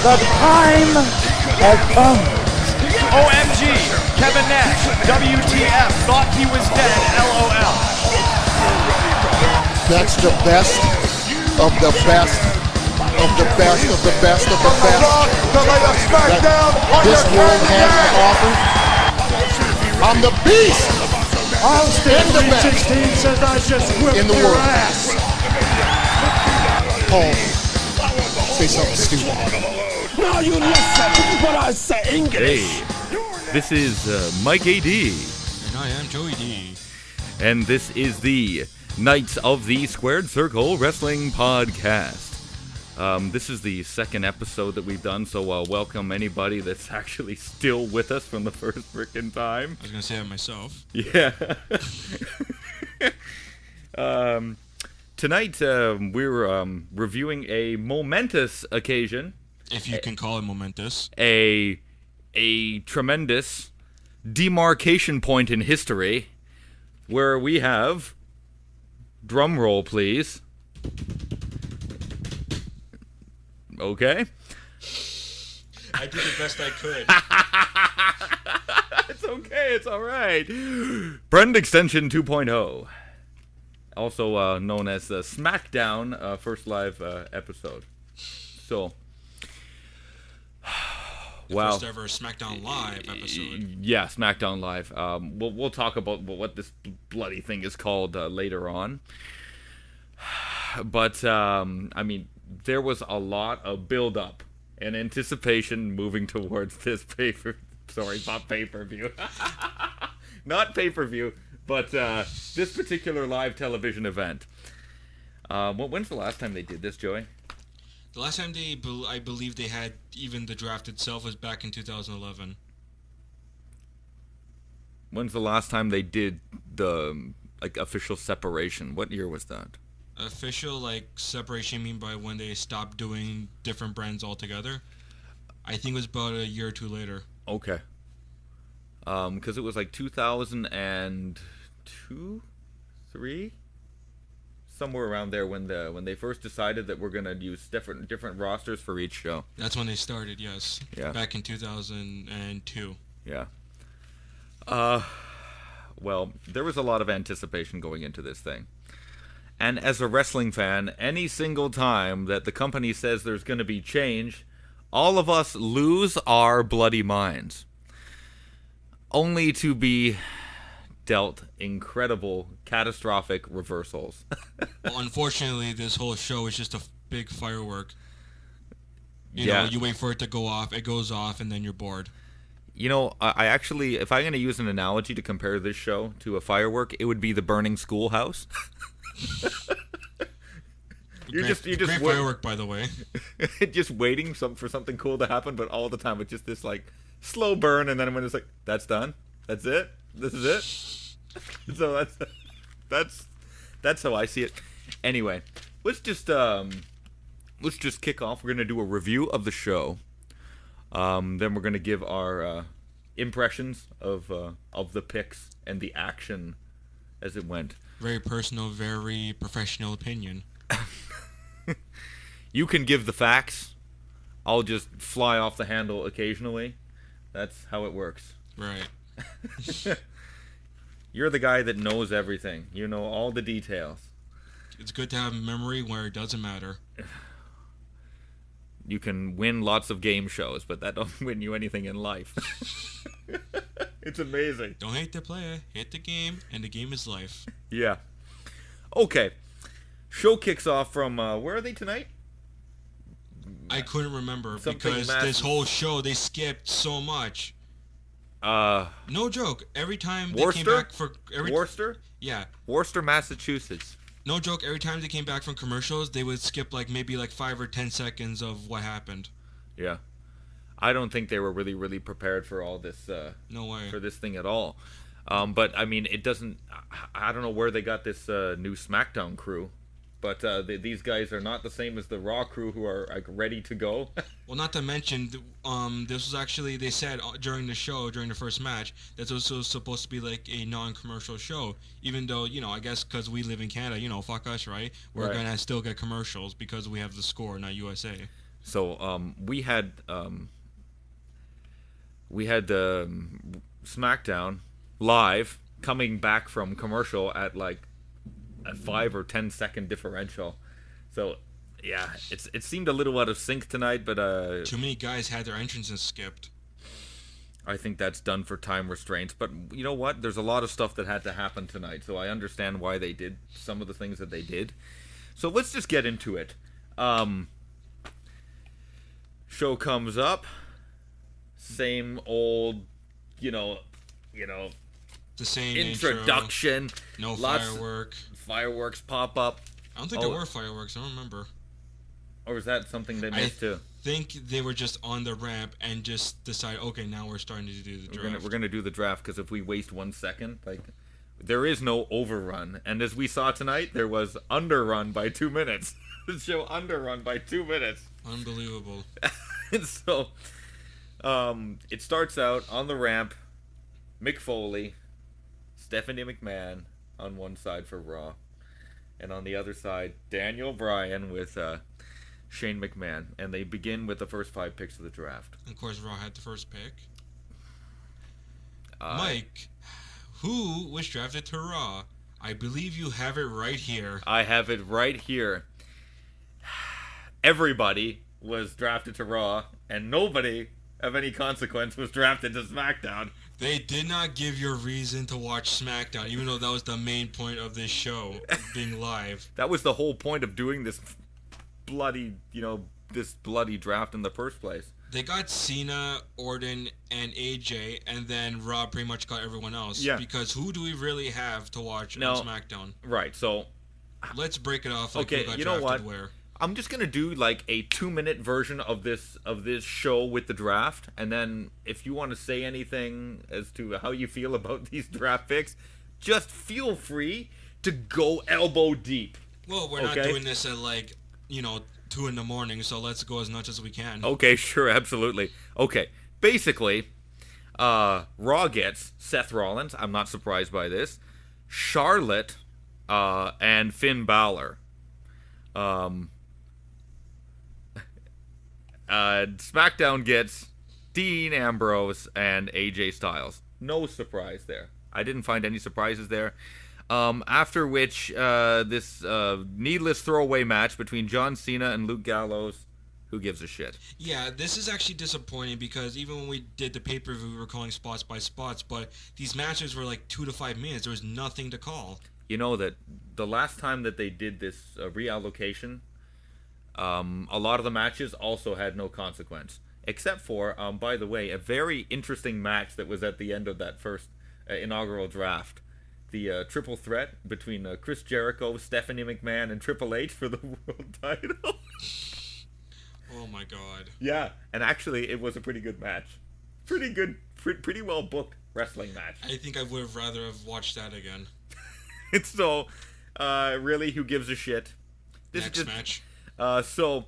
The time has come. OMG, Kevin Nash, WTF, thought he was dead, LOL. That's the best of the best of the best of the best of the best of Smackdown that this world has to offer. I'm the beast Austin in the best 316 says I just whipped in the your world. ass. Paul, say something stupid. Now you listen what I say English. Hey, this is Mike AD. And I am Joey D. And this is the Knights of the Squared Circle Wrestling Podcast. This is the second episode that we've done, so welcome anybody that's actually still with us from the first frickin' time. I was going to say that myself. Yeah. Tonight, we're reviewing a momentous occasion. If you can call it momentous. A tremendous demarcation point in history where we have, drum roll please. Okay. I did the best I could. It's okay, it's alright. Brand Extension 2.0. Also known as the Smackdown first live episode. So, wow. First ever Smackdown Live episode. Yeah, Smackdown Live. We'll talk about what this bloody thing is called later on. But, I mean, there was a lot of build-up and anticipation moving towards this not pay-per-view. Not pay-per-view, but this particular live television event. When's the last time they did this, Joey? The last time I believe they had even the draft itself was back in 2011. When's the last time they did the official separation? What year was that? Official separation, you mean by when they stopped doing different brands altogether? I think it was about a year or two later. Okay. Because it was 2002, 3, somewhere around there when they first decided that we're gonna use different rosters for each show. That's when they started, yes. Yeah. Back in 2002. Yeah. Well, there was a lot of anticipation going into this thing. And as a wrestling fan, any single time that the company says there's going to be change, all of us lose our bloody minds. Only to be dealt incredible, catastrophic reversals. Well, unfortunately, this whole show is just a big firework. You Yeah. know, you wait for it to go off, it goes off, and then you're bored. You know, I actually, if I'm going to use an analogy to compare this show to a firework, it would be the burning schoolhouse. You're Great just firework, by the way. just waiting for something cool to happen, but all the time it's just this slow burn, and then when it's that's done, that's it, this is it. So that's how I see it. Anyway, let's just kick off. We're gonna do a review of the show. Then we're gonna give our impressions of the picks and the action as it went. Very personal, very professional opinion. You can give the facts. I'll just fly off the handle occasionally. That's how it works. Right. You're the guy that knows everything. You know all the details. It's good to have memory where it doesn't matter. You can win lots of game shows, but that don't win you anything in life. It's amazing. Don't hate the player, hate the game, and the game is life. Yeah. Okay. Show kicks off from, where are they tonight? I couldn't remember Something because massive. this whole show, they skipped so much. No joke. Every time they came back for... Worcester? Yeah. Worcester, Massachusetts. No joke. Every time they came back from commercials, they would skip maybe 5 or 10 seconds of what happened. Yeah. I don't think they were really prepared for all this, No way. for this thing at all. But, I mean, it doesn't... I don't know where they got this new SmackDown crew. But these guys are not the same as the Raw crew who are ready to go. Well, not to mention, this was actually, they said during the show, during the first match, that this was supposed to be a non-commercial show. Even though, I guess because we live in Canada, fuck us, right? We're Right. going to still get commercials because we have the score, not USA. So we had SmackDown live coming back from commercial at like a 5 or 10 second differential. So yeah, it seemed a little out of sync tonight, but Too many guys had their entrances skipped. I think that's done for time restraints. But you know what? There's a lot of stuff that had to happen tonight, so I understand why they did some of the things that they did. So let's just get into it. Show comes up, same old, the same introduction. Intro, no fireworks pop up. I don't think there were fireworks. I don't remember. Or was that something they missed too? I think they were just on the ramp and just decided, okay, now we're starting to do the draft. We're gonna do the draft, because if we waste 1 second, there is no overrun. And as we saw tonight, there was underrun by 2 minutes. The show underrun by 2 minutes. Unbelievable. And so, it starts out on the ramp, Mick Foley, Stephanie McMahon on one side for Raw, and on the other side, Daniel Bryan with Shane McMahon, and they begin with the first 5 picks of the draft. Of course, Raw had the first pick. Mike, who was drafted to Raw? I believe you have it right here. I have it right here. Everybody was drafted to Raw, and nobody of any consequence was drafted to SmackDown. They did not give you a reason to watch SmackDown, even though that was the main point of this show, being live. That was the whole point of doing this bloody draft in the first place. They got Cena, Orton, and AJ, and then Raw pretty much got everyone else. Yeah. Because who do we really have to watch on SmackDown? Right, so... Let's break it off like okay, who got you know drafted what? where. I'm just gonna do like a 2-minute version of this show with the draft, and then if you want to say anything as to how you feel about these draft picks, just feel free to go elbow deep. Well, we're not doing this at 2 in the morning, so let's go as much as we can. Okay, sure, absolutely. Okay, basically, Raw gets Seth Rollins. I'm not surprised by this. Charlotte and Finn Balor. SmackDown gets Dean Ambrose and AJ Styles. No surprise there. I didn't find any surprises there. After which, this needless throwaway match between John Cena and Luke Gallows. Who gives a shit? Yeah, this is actually disappointing because even when we did the pay-per-view, we were calling spots by spots, but these matches were like 2 to 5 minutes. There was nothing to call. You know that the last time that they did this reallocation, a lot of the matches also had no consequence. Except for, by the way, a very interesting match that was at the end of that first inaugural draft. The triple threat between Chris Jericho, Stephanie McMahon, and Triple H for the world title. Oh my god. Yeah, and actually it was a pretty good match. Pretty good, pretty well booked wrestling match. I think I would have rather have watched that again. And so, really, who gives a shit? Next match. So,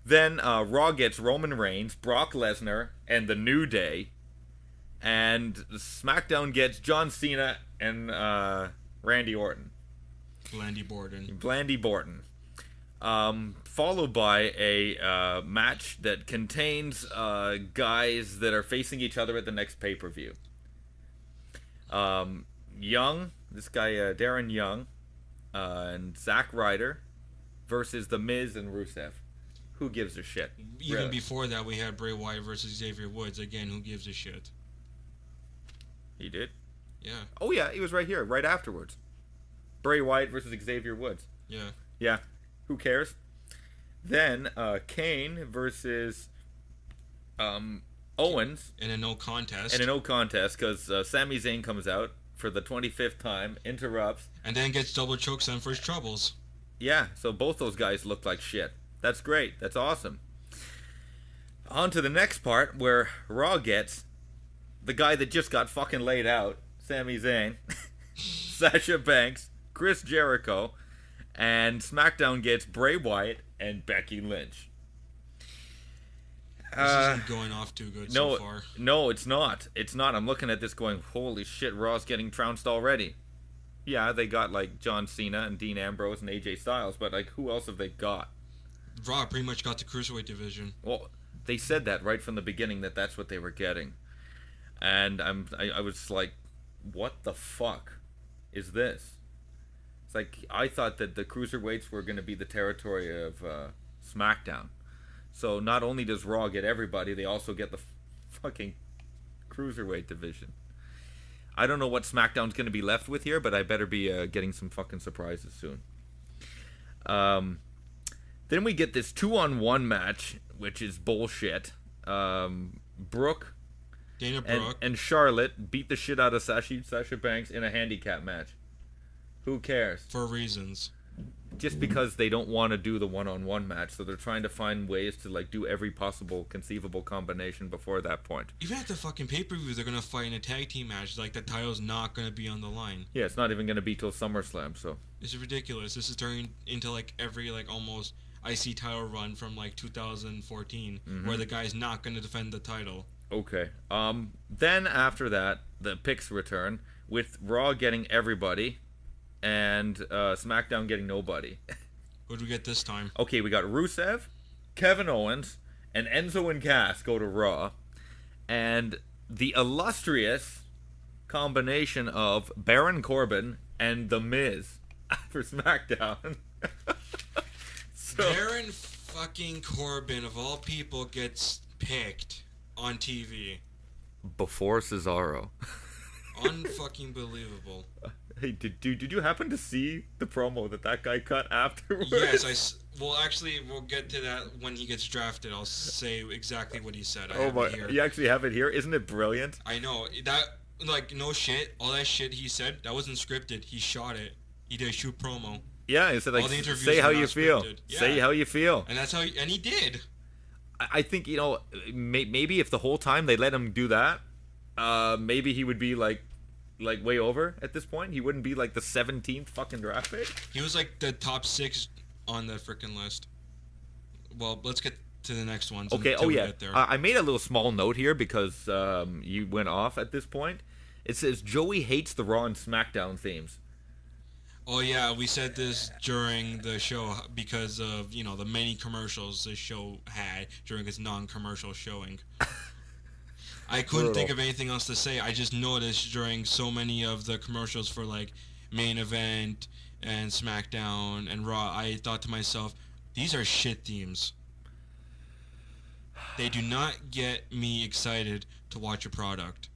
then Raw gets Roman Reigns, Brock Lesnar, and The New Day. And SmackDown gets John Cena and Randy Orton. Blandy Borton. Followed by a match that contains guys that are facing each other at the next pay-per-view. Young, this guy Darren Young, and Zack Ryder versus The Miz and Rusev. Who gives a shit? Even before that, we had Bray Wyatt versus Xavier Woods. Again, who gives a shit? He did? Yeah. Oh yeah, he was right here, right afterwards. Bray Wyatt versus Xavier Woods. Yeah. Yeah. Who cares? Then Kane versus Owens. In a no contest. Because Sami Zayn comes out for the 25th time, interrupts. And then gets double chokeslam for his troubles. Yeah, so both those guys look like shit. That's great. That's awesome. On to the next part where Raw gets the guy that just got fucking laid out, Sami Zayn, Sasha Banks, Chris Jericho, and SmackDown gets Bray Wyatt and Becky Lynch. This isn't going off too good so far. No, it's not. It's not. I'm looking at this going, holy shit, Raw's getting trounced already. Yeah, they got like John Cena and Dean Ambrose and AJ Styles, but like who else have they got? Raw pretty much got the cruiserweight division. Well, they said that right from the beginning that that's what they were getting, and I was like, what the fuck is this? It's like I thought that the cruiserweights were going to be the territory of Smackdown. So not only does Raw get everybody, they also get the fucking cruiserweight division. I don't know what SmackDown's going to be left with here, but I better be getting some fucking surprises soon. Then we get this 2-on-1 match, which is bullshit. Brooke Dana Brooke and Charlotte beat the shit out of Sasha Banks in a handicap match. Who cares? for reasons. Just because they don't want to do the one-on-one match, so they're trying to find ways to like do every possible conceivable combination before that point. Even at the fucking pay-per-view, they're gonna fight in a tag team match. Like the title's not gonna be on the line. Yeah, it's not even going to be till SummerSlam, so. This is ridiculous. This is turning into like every like almost IC title run from like 2014, where the guy's not gonna defend the title. Okay. Then after that, the picks return with Raw getting everybody and SmackDown getting nobody. What do we get this time? Okay, we got Rusev, Kevin Owens, and Enzo and Cass go to Raw, and the illustrious combination of Baron Corbin and The Miz for SmackDown. Baron fucking Corbin of all people gets picked on TV. Before Cesaro. Unfucking believable. Hey, did you happen to see the promo that guy cut afterwards? Yes, well, actually, we'll get to that when he gets drafted. I'll say exactly what he said. I have it here. You actually have it here? Isn't it brilliant? I know. That, like, no shit. All that shit he said, that wasn't scripted. He shot it. He did a shoot promo. Yeah, he said, like, All the interviews say how are you not feel. scripted. Yeah. Say how you feel. And that's how, and he did. I think, you know, maybe if the whole time they let him do that, maybe he would be, like way over at this point. He wouldn't be, like, the 17th fucking draft pick. He was, like, the top 6 on the freaking list. Well, let's get to the next ones. Okay, until oh we yeah. get there. I made a little small note here because you went off at this point. It says Joey hates the Raw and SmackDown themes. Oh yeah, we said this during the show because of, you know, the many commercials this show had during its non-commercial showing. I couldn't think of anything else to say. I just noticed during so many of the commercials for like Main Event and SmackDown and Raw, I thought to myself, these are shit themes. They do not get me excited to watch a product.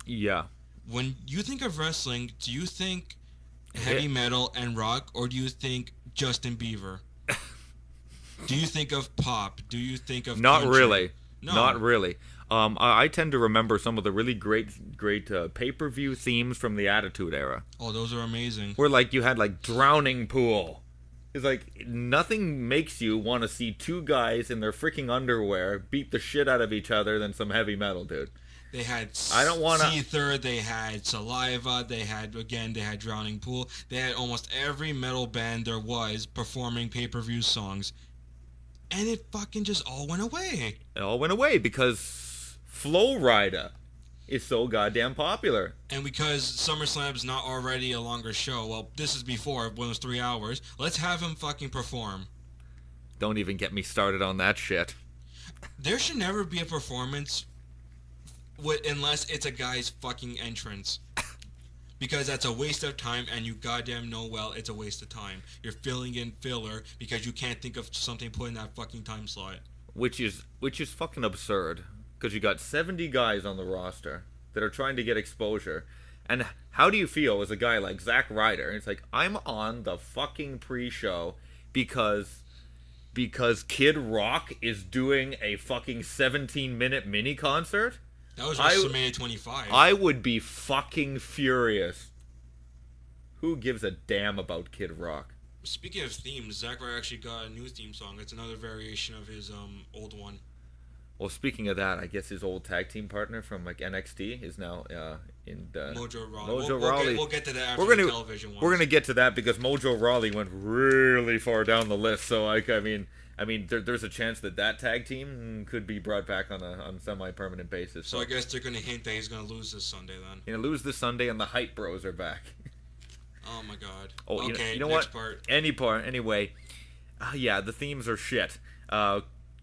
Yeah. When you think of wrestling, do you think heavy metal and rock, or do you think Justin Bieber? Do you think of pop? Do you think of Not country? really. No. Not really. I tend to remember some of the really great pay-per-view themes from the Attitude Era. Oh, those are amazing. Where, like, you had, like, Drowning Pool. It's like, nothing makes you want to see two guys in their freaking underwear beat the shit out of each other than some heavy metal, dude. They had I don't wanna... Seether, they had Saliva, they had Drowning Pool. They had almost every metal band there was performing pay-per-view songs. And it fucking just all went away. It all went away because Flow Rida is so goddamn popular. And because SummerSlam's not already a longer show, well, this is before, when it was 3 hours, let's have him fucking perform. Don't even get me started on that shit. There should never be a performance unless it's a guy's fucking entrance. Because that's a waste of time, and you goddamn know well it's a waste of time. You're filling in filler because you can't think of something to put in that fucking time slot. Which is fucking absurd. Because you got 70 guys on the roster that are trying to get exposure. And how do you feel as a guy like Zack Ryder? It's like, I'm on the fucking pre-show because Kid Rock is doing a fucking 17-minute mini concert? That was WrestleMania 25. I would be fucking furious. Who gives a damn about Kid Rock? Speaking of themes, Zack Ryder actually got a new theme song. It's another variation of his old one. Well, speaking of that, I guess his old tag team partner from like NXT is now in Mojo Rawley. We'll get to that after the television one. We're gonna get to that because Mojo Rawley went really far down the list. So I mean, there's a chance that tag team could be brought back on a semi-permanent basis. So I guess they're gonna hint that he's gonna lose this Sunday then. He's gonna lose this Sunday, and the Hype Bros are back. Oh my God. Oh, okay. you know next what? Part. Anyway. Yeah, the themes are shit.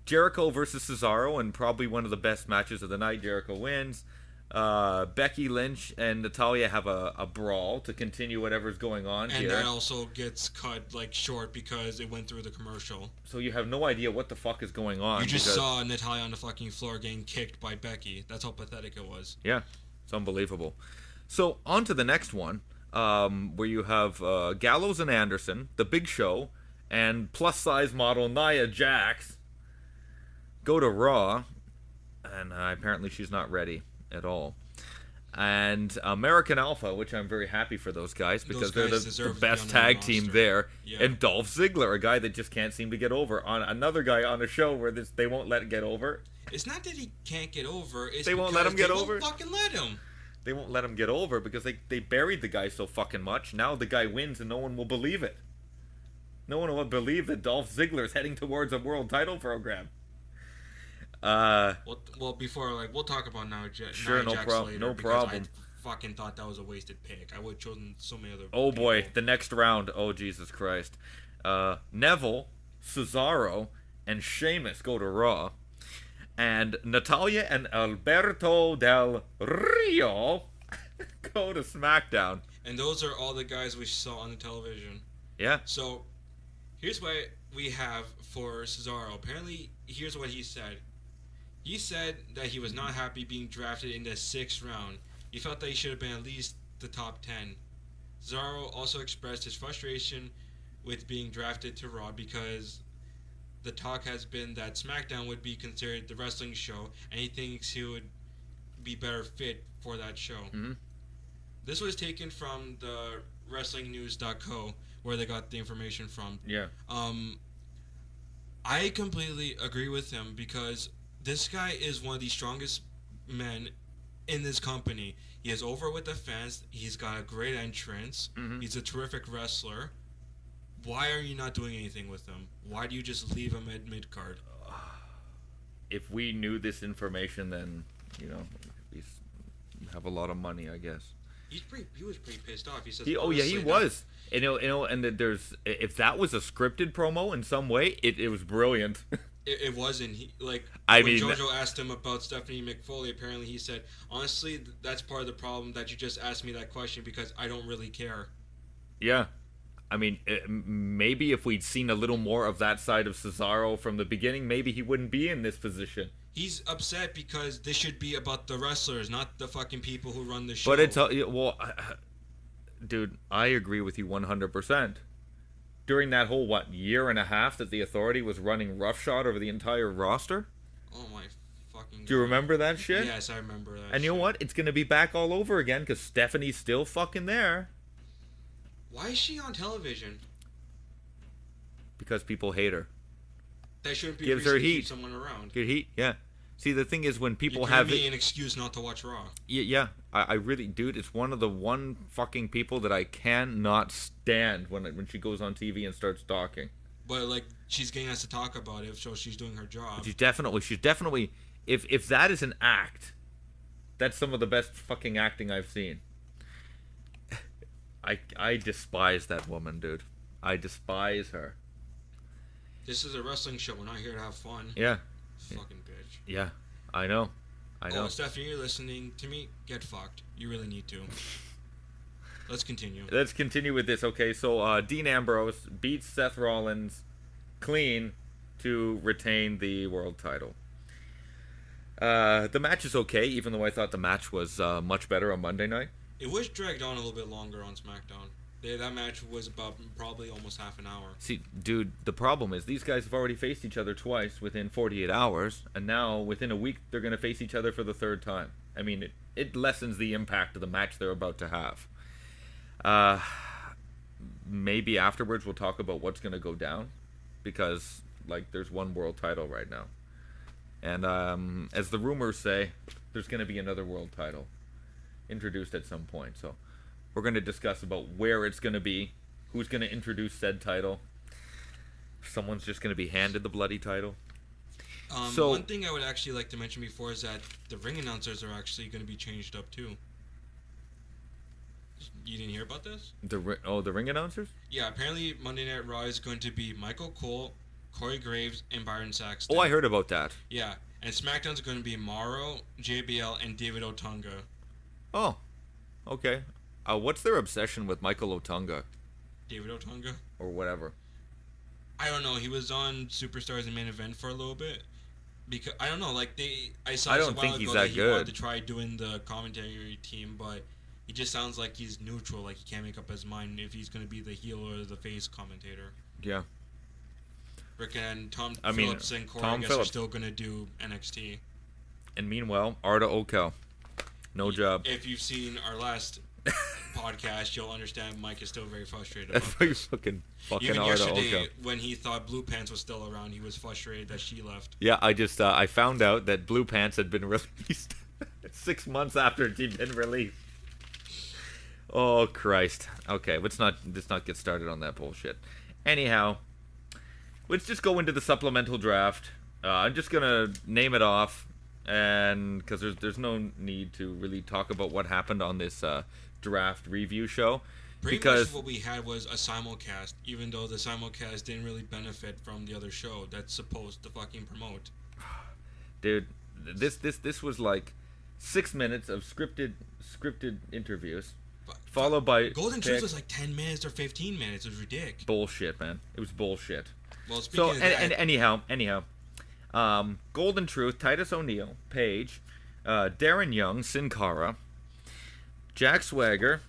Jericho versus Cesaro, and probably one of the best matches of the night. Jericho wins. Becky Lynch and Natalya have a brawl to continue whatever's going on and here. that also gets cut like short because it went through the commercial. So you have no idea what the fuck is going on. You just saw Natalya on the fucking floor getting kicked by Becky. That's how pathetic it was. Yeah, it's unbelievable. So on to the next one, where you have Gallows and Anderson, The Big Show, and plus-size model Nia Jax go to Raw, and apparently she's not ready at all. And American Alpha, which I'm very happy for those guys because they're the best tag team there. Yeah. And Dolph Ziggler, a guy that just can't seem to get over. On another guy on a show where they won't let it get over. It's not that he can't get over. It's they won't let him get over. They won't fucking let him. They won't let him get over because they buried the guy so fucking much. Now the guy wins and no one will believe it. No one will believe that Dolph Ziggler is heading towards a world title program. Well, before we'll talk about Nia Jax later. No problem. I fucking thought that was a wasted pick. I would have chosen so many other. Oh boy, the next round. Oh Jesus Christ. Neville, Cesaro, and Sheamus go to Raw, and Natalya and Alberto Del Rio go to SmackDown. And those are all the guys we saw on the television. Yeah. So, here's what we have for Cesaro. Apparently, here's what he said. He said that he was not happy being drafted in the 6th round. He felt that he should have been at least the top 10. Cesaro also expressed his frustration with being drafted to Raw because the talk has been that SmackDown would be considered the wrestling show, and he thinks he would be better fit for that show. Mm-hmm. This was taken from the WrestlingNews.co, where they got the information from. Yeah. I completely agree with him because this guy is one of the strongest men in this company. He is over with the fans. He's got a great entrance. Mm-hmm. He's a terrific wrestler. Why are you not doing anything with him? Why do you just leave him at mid-card? If we knew this information, then, we have a lot of money, I guess. He was pretty pissed off. He says, he was. And there's, if that was a scripted promo in some way, it was brilliant. It wasn't. When JoJo asked him about Stephanie McFoley, apparently he said, honestly, that's part of the problem that you just asked me that question because I don't really care. Yeah. I mean, maybe if we'd seen a little more of that side of Cesaro from the beginning, maybe he wouldn't be in this position. He's upset because this should be about the wrestlers, not the fucking people who run the show. But dude, I agree with you 100%. During that whole, year and a half that the Authority was running roughshod over the entire roster? Oh my fucking God. Do you remember that shit? Yes, I remember that And you know what? It's going to be back all over again because Stephanie's still fucking there. Why is she on television? Because people hate her. That shouldn't be Gives a reason her to heat. keep someone around. Good heat, yeah. See, the thing is when people You're have giving me an excuse not to watch Raw. Yeah. I really, dude, it's one of the one fucking people that I cannot stand when she goes on TV and starts talking. But she's getting us to talk about it, so she's doing her job. She's definitely. If that is an act, that's some of the best fucking acting I've seen. I despise that woman, dude. I despise her. This is a wrestling show. We're not here to have fun. Yeah. Fucking bitch. Yeah, I know. Oh, Stephanie, you're listening to me? Get fucked. You really need to. Let's continue. Let's continue with this. Okay, so Dean Ambrose beats Seth Rollins clean to retain the world title. The match is okay, even though I thought the match was much better on Monday night. It was dragged on a little bit longer on SmackDown. That match was about probably almost half an hour. See, dude, the problem is these guys have already faced each other twice within 48 hours, and now within a week they're going to face each other for the 3rd time. I mean, it lessens the impact of the match they're about to have. Maybe afterwards we'll talk about what's going to go down, because, there's one world title right now. And as the rumors say, there's going to be another world title introduced at some point, so we're going to discuss about where it's going to be, who's going to introduce said title. Someone's just going to be handed the bloody title. One thing I would actually like to mention before is that the ring announcers are actually going to be changed up too. You didn't hear about this? The ring announcers? Yeah, apparently Monday Night Raw is going to be Michael Cole, Corey Graves, and Byron Saxton. Oh, I heard about that. Yeah, and SmackDown's going to be Mauro, JBL, and David Otunga. Oh, okay. What's their obsession with Michael Otunga David Otunga? or whatever? I don't know. He was on Superstars and Main Event for a little bit. Because I don't know, like I saw this a while ago that he wanted to try doing the commentary team, but he just sounds like he's neutral. Like he can't make up his mind if he's going to be the heel or the face commentator. Yeah. Rick and Phillips and Corey, I guess, are still going to do NXT. And meanwhile, Arda Okel, no job. If you've seen our last podcast, you'll understand Mike is still very frustrated about That's this. fucking Even Arda yesterday, Okel. when he thought Blue Pants was still around, he was frustrated that she left. Yeah, I found out that Blue Pants had been released 6 months after she'd been released. Oh Christ. Okay, let's not get started on that bullshit. Anyhow, let's just go into the supplemental draft. I'm just gonna name it off, and because there's no need to really talk about what happened on this draft review show. Pretty Because much what we had was a simulcast, even though the simulcast didn't really benefit from the other show that's supposed to fucking promote. dude, this was like 6 minutes of scripted interviews, followed by Golden Truth was like 10 minutes or 15 minutes. It was ridiculous. bullshit, man. It was bullshit. Well, speaking of that, and anyhow, Golden Truth, Titus O'Neil, Paige, Darren Young, Sin Cara, Jack Swagger,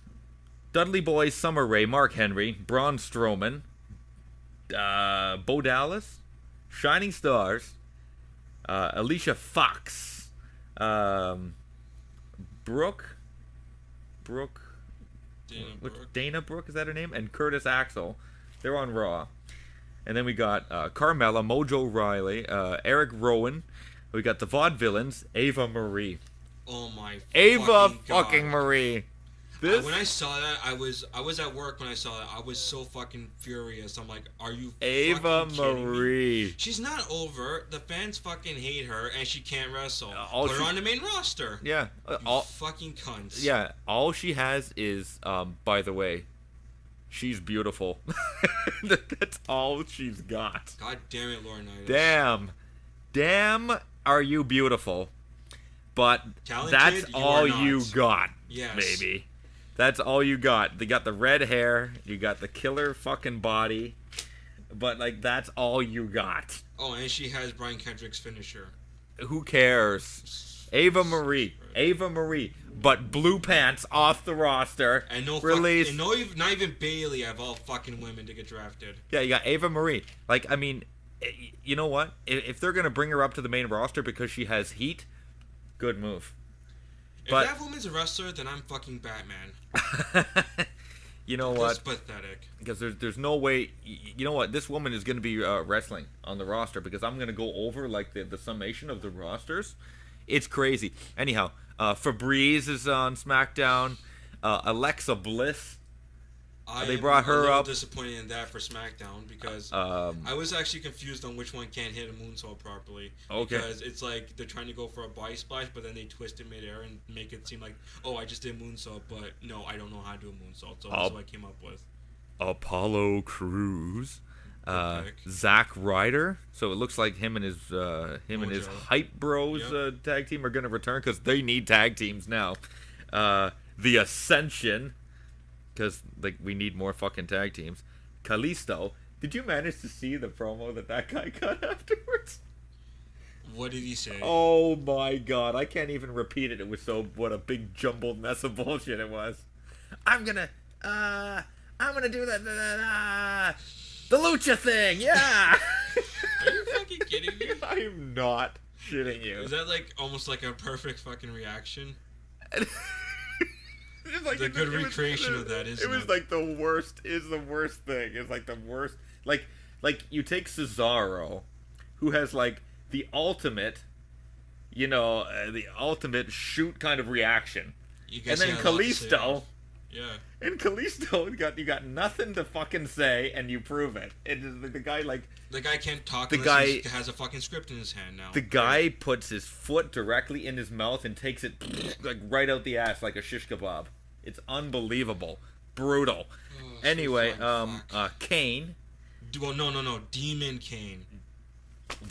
Dudley Boy, Summer Rae, Mark Henry, Braun Strowman, Bo Dallas, Shining Stars, Alicia Fox, Brooke, Dana Brooke, is that her name? And Curtis Axel. They're on Raw. And then we got Carmella, Mojo Riley, Eric Rowan. We got the Vaudevillains, Ava Marie. oh my Ava fucking fucking God. Marie. This When I saw that, I was at work when I saw that. I was so fucking furious. I'm like, are you Ava fucking kidding me? Marie. She's not over. The fans fucking hate her, and she can't wrestle. all Put her she- on the main roster. Yeah. You All fucking cunts. yeah, all she has is by the way, she's beautiful. That's all she's got. God damn it, Laurinaitis. Damn, are you beautiful? But Talented, that's you all are not. you got. Yes. Baby. That's all you got. They got the red hair, you got the killer fucking body, but like that's all you got. Oh, and she has Brian Kendrick's finisher. Who cares? Ava Marie. But Blue Pants off the roster. And no release. and not even Bailey of all fucking women to get drafted. Yeah, you got Ava Marie. Like, I mean, you know what? If they're gonna bring her up to the main roster because she has heat, good move. If But that woman's a wrestler, then I'm fucking Batman. you know That's what? pathetic. Because there's no way. You know what? This woman is gonna be wrestling on the roster because I'm gonna go over like the summation of the rosters. It's crazy. Anyhow, Febreze is on SmackDown. Alexa Bliss. They brought her I'm a little up. disappointed in that for SmackDown because I was actually confused on which one can't hit a moonsault properly. Okay. Because it's like they're trying to go for a body splash, but then they twist it midair and make it seem like, oh, I just did a moonsault, but no, I don't know how to do a moonsault. So that's what I came up with. Apollo Crews. Pick. Zack Ryder. So it looks like him and his Mojo. hype bros tag team are gonna return because they need tag teams now. The Ascension. Because like we need more fucking tag teams. Kalisto. Did you manage to see the promo that guy cut afterwards? What did he say? Oh my god, I can't even repeat it. It was what a big jumbled mess of bullshit it was. I'm gonna do the lucha thing, yeah. Are you fucking kidding me? I'm not shitting you. Is that like almost like a perfect fucking reaction? It's like The good recreation of that, isn't it? Was it? like the worst thing. It's like the worst. Like you take Cesaro, who has like the ultimate, the ultimate shoot kind of reaction, and then Kalisto. Yeah. And Kalisto, you got nothing to fucking say, and you prove it. It is the guy like. The guy can't talk The unless guy he has a fucking script in his hand now. The guy puts his foot directly in his mouth and takes it like right out the ass like a shish kebab. It's unbelievable. Brutal. Anyway, Kane. Well, no. Demon Kane.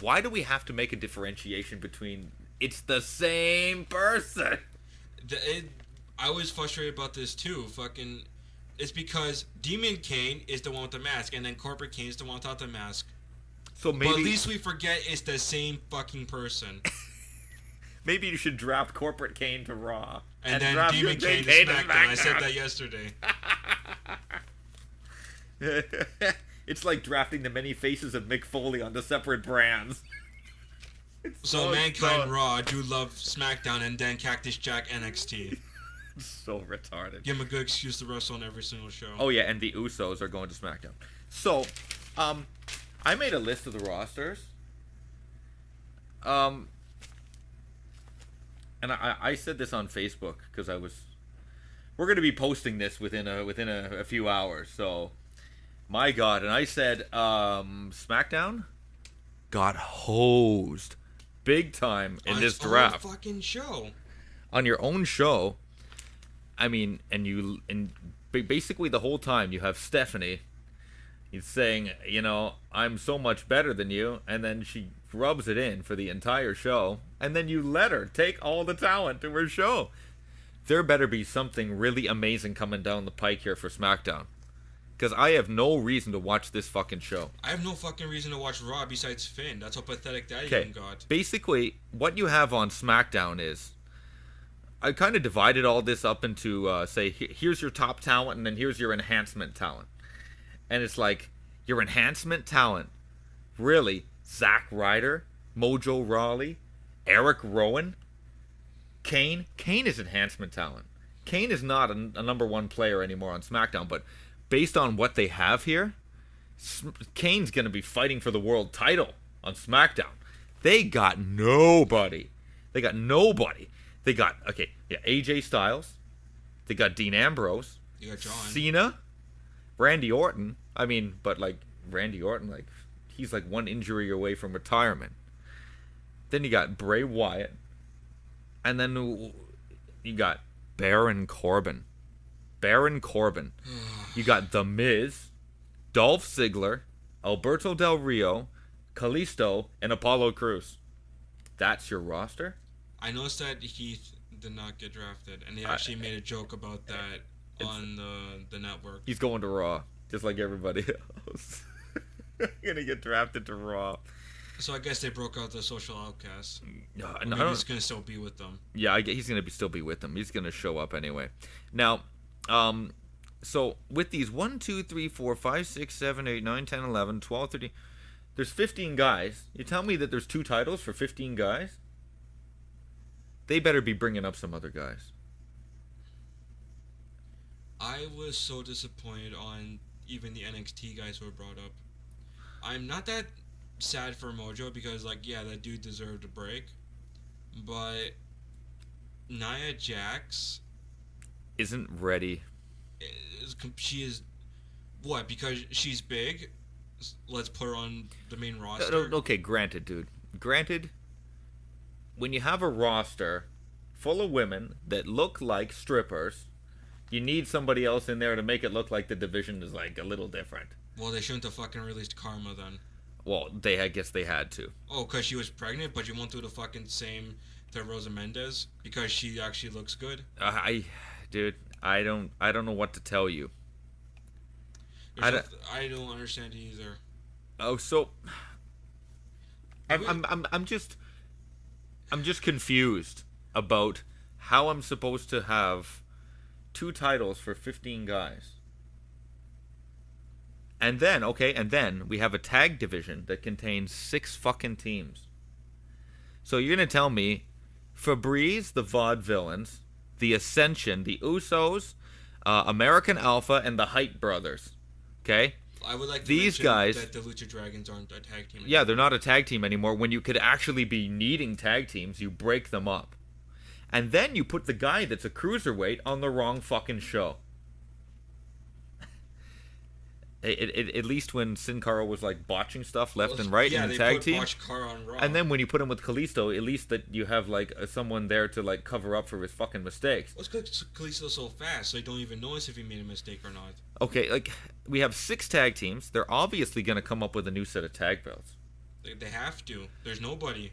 Why do we have to make a differentiation between... It's the same person. I was frustrated about this too. It's because Demon Kane is the one with the mask, and then Corporate Kane is the one without the mask. So maybe... But at least we forget it's the same fucking person. Maybe you should draft Corporate Kane to Raw. And then Demon Kane to SmackDown. I said that yesterday. It's like drafting the many faces of Mick Foley onto separate brands. So Mankind Raw, Dude Love SmackDown, and then Cactus Jack NXT. So retarded. Give him a good excuse to wrestle on every single show. Oh yeah, and the Usos are going to SmackDown. So, I made a list of the rosters. And I said this on Facebook because we're going to be posting this within a few hours. So, my God, and I said SmackDown got hosed big time in this draft. On fucking show. On your own show. I mean, and basically the whole time you have Stephanie. He's saying, I'm so much better than you, and then she rubs it in for the entire show, and then you let her take all the talent to her show. There better be something really amazing coming down the pike here for SmackDown. Because I have no reason to watch this fucking show. I have no fucking reason to watch Raw besides Finn. That's how pathetic that even got. Basically, what you have on SmackDown is... I kind of divided all this up into, here's your top talent, and then here's your enhancement talent. And it's like, your enhancement talent, really, Zack Ryder, Mojo Rawley, Eric Rowan, Kane. Kane is enhancement talent. Kane is not a number one player anymore on SmackDown, but based on what they have here, Kane's going to be fighting for the world title on SmackDown. They got nobody. They got AJ Styles. They got Dean Ambrose. You got John Cena. Randy Orton. I mean, but Randy Orton, he's one injury away from retirement. Then you got Bray Wyatt. And then you got Baron Corbin. You got The Miz, Dolph Ziggler, Alberto Del Rio, Kalisto, and Apollo Crews. That's your roster? I noticed that Heath did not get drafted, and they actually made a joke about that on the network. He's going to Raw, just like everybody else. Gonna get drafted to Raw. So I guess they broke out the social outcasts. No, he's gonna still be with them. Yeah, he's gonna still be with them. He's gonna show up anyway. Now, so with these 1, 2, 3, 4, 5, 6, 7, 8, 9, 10, 11, 12, 13, there's 15 guys. You tell me that there's 2 titles for 15 guys? They better be bringing up some other guys. I was so disappointed on even the NXT guys who were brought up. I'm not that sad for Mojo because, that dude deserved a break. But Nia Jax isn't ready. She is... What? Because she's big? Let's put her on the main roster? Okay, granted, dude. Granted... When you have a roster full of women that look like strippers, you need somebody else in there to make it look like the division is a little different. Well, they shouldn't have fucking released Karma then. Well, I guess they had to. Oh, because she was pregnant, but you won't do the fucking same to Rosa Mendez because she actually looks good. Dude, I don't know what to tell you. I don't understand it either. Oh, so I'm just confused about how I'm supposed to have 2 titles for 15 guys. And then we have a tag division that contains 6 fucking teams. So you're going to tell me Febreze, the Vaudevillains, the Ascension, the Usos, American Alpha, and the Hype Brothers. Okay? I would like to these guys that the Lucha Dragons aren't a tag team anymore. Yeah, they're not a tag team anymore. When you could actually be needing tag teams, you break them up. And then you put the guy that's a cruiserweight on the wrong fucking show. At least when Sin Cara was like botching stuff left and right in the they tag put team. Botch Cara on Raw. And then when you put him with Kalisto, at least that you have like someone there to like cover up for his fucking mistakes. What's Kalisto so fast, so you don't even notice if he made a mistake or not? Okay, like we have 6 tag teams. They're obviously gonna come up with a new set of tag belts. They have to. There's nobody.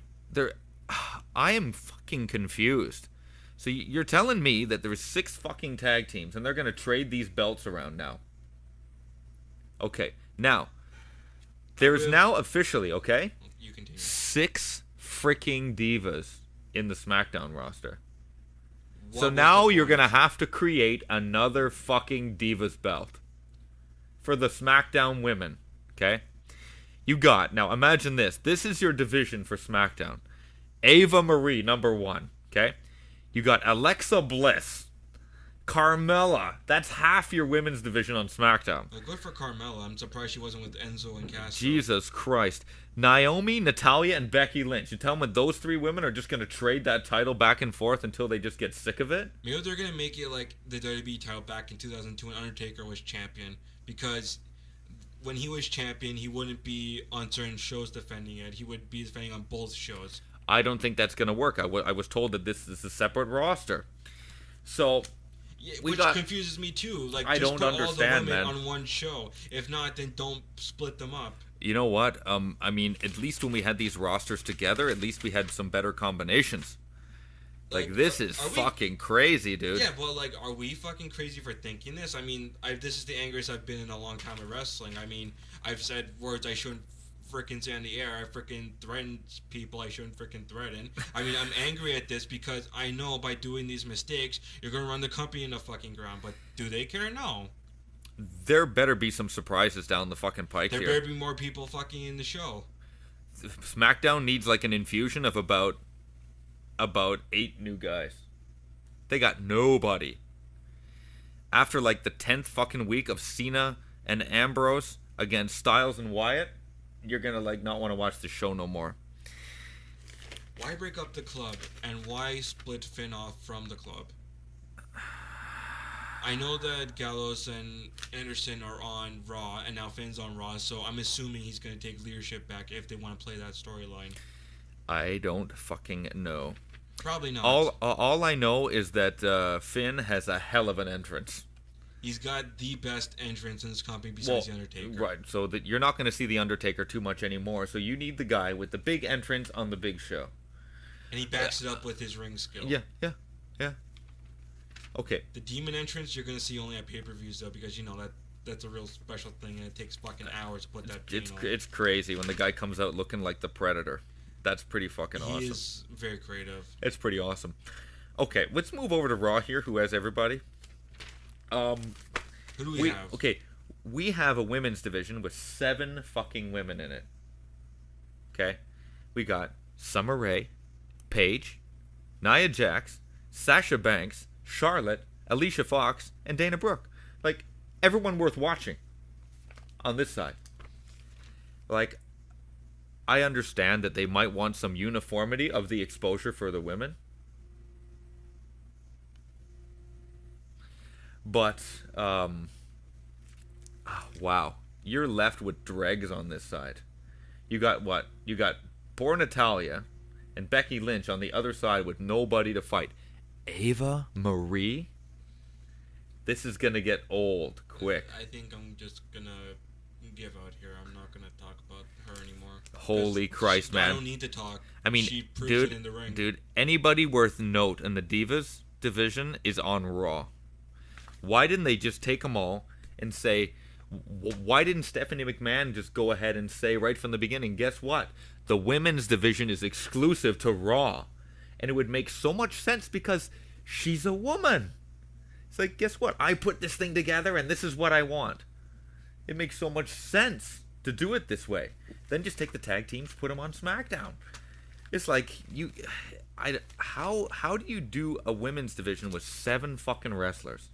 I am fucking confused. So you're telling me that there's 6 fucking tag teams and they're gonna trade these belts around now? Okay, now there's now officially, okay, You continue. 6 freaking divas in the SmackDown roster. What So was now the you're point? gonna have to create another fucking divas belt for the SmackDown women. Okay, now imagine this. This is your division for SmackDown. Ava Marie, number 1. Okay, you got Alexa Bliss, Carmella. That's half your women's division on SmackDown. Well, good for Carmella. I'm surprised she wasn't with Enzo and Cass. Jesus Christ. Naomi, Natalya, and Becky Lynch. You tell me those 3 women are just going to trade that title back and forth until they just get sick of it? Maybe they're going to make it like the WWE title back in 2002 when Undertaker was champion. Because when he was champion, he wouldn't be on certain shows defending it. He would be defending on both shows. I don't think that's going to work. I was told that this is a separate roster. So, Yeah, We which got- confuses me too. Like, I just don't put understand, all the women man. on one show. If not, then don't split them up. you know what? I mean, at least when we had these rosters together, at least we had some better combinations. Like this is are we- fucking crazy, dude. Yeah, but like, are we fucking crazy for thinking this? I mean, this is the angriest I've been in a long time of wrestling. I mean, I've said words I shouldn't freaking say on the air. I freaking threatened people I shouldn't freaking threaten. I mean, I'm angry at this because I know by doing these mistakes, you're gonna run the company in the fucking ground. But do they care? No. There better be some surprises down the fucking pike There here. better be more people fucking in the show. SmackDown needs like an infusion of about 8 new guys. They got nobody. After like the 10th fucking week of Cena and Ambrose against Styles and Wyatt, you're gonna like not want to watch the show no more. Why break up the club and why split Finn off from the club? I know that Gallows and Anderson are on Raw, and now Finn's on Raw, so I'm assuming he's going to take leadership back if they want to play that storyline. I don't fucking know. Probably not. All I know is that Finn has a hell of an entrance. He's got the best entrance in this company besides The Undertaker. Right, so that you're not going to see The Undertaker too much anymore, so you need the guy with the big entrance on the big show. And he backs it up with his ring skill. Yeah. Okay. The demon entrance you're going to see only at pay-per-views, though, because, you know, that's a real special thing, and it takes fucking hours to put that paint on. It's crazy when the guy comes out looking like the Predator. That's pretty fucking awesome. He is very creative. It's pretty awesome. Okay, let's move over to Raw here, who has everybody. Who do we have? Okay, we have a women's division with 7 fucking women in it. Okay? We got Summer Rae, Paige, Nia Jax, Sasha Banks, Charlotte, Alicia Fox, and Dana Brooke. Like, everyone worth watching on this side. Like, I understand that they might want some uniformity of the exposure for the women. But, wow. You're left with dregs on this side. You got what? You got poor Natalya and Becky Lynch on the other side with nobody to fight. Ava Marie? This is going to get old quick. I think I'm just going to give out here. I'm not going to talk about her anymore. Holy Christ, man. I don't need to talk. I mean, she proves it in the ring. dude, anybody worth note in the Divas division is on Raw. Why didn't they just take them all and say, why didn't Stephanie McMahon just go ahead and say right from the beginning, guess what? The women's division is exclusive to Raw. And it would make so much sense because she's a woman. It's like, guess what? I put this thing together and this is what I want. It makes so much sense to do it this way. Then just take the tag teams, put them on SmackDown. It's like, how do you do a women's division with 7 fucking wrestlers?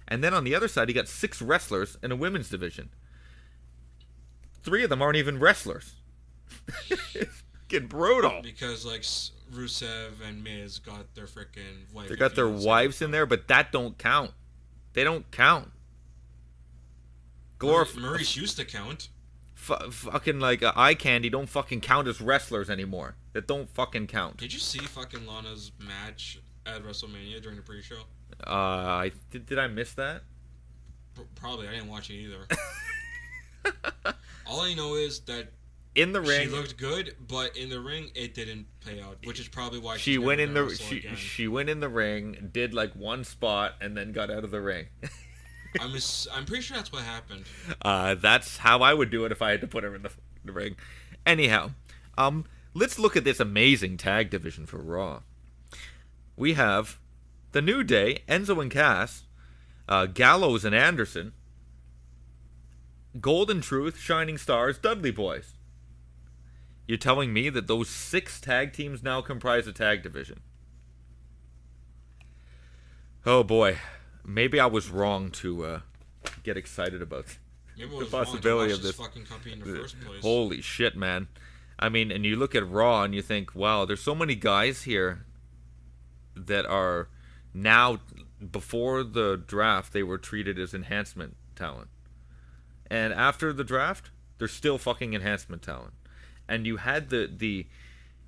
And then on the other side, you got 6 wrestlers in a women's division. 3 of them aren't even wrestlers. It's getting brutal. Because, like, Rusev and Miz got their freaking wife. They got their wives in there, but that don't count. They don't count. Maurice used to count. Fucking like eye candy don't fucking count as wrestlers anymore. That don't fucking count. Did you see fucking Lana's match at WrestleMania during the pre-show? Did I miss that? Probably. I didn't watch it either. All I know is that in the ring she looked good, but in the ring it didn't pay out, which is probably why she went in the she went in the ring, did like one spot, and then got out of the ring. I'm pretty sure that's what happened. That's how I would do it if I had to put her in the ring. Anyhow, let's look at this amazing tag division for Raw. We have the New Day, Enzo and Cass, Gallows and Anderson, Golden Truth, Shining Stars, Dudley Boys. You're telling me that those 6 tag teams now comprise a tag division? Oh boy. Maybe I was wrong to get excited about the possibility of this fucking company in the first place. Holy shit, man. I mean, and you look at Raw and you think, wow, there's so many guys here that are now, before the draft, they were treated as enhancement talent. And after the draft, they're still fucking enhancement talent. And you had the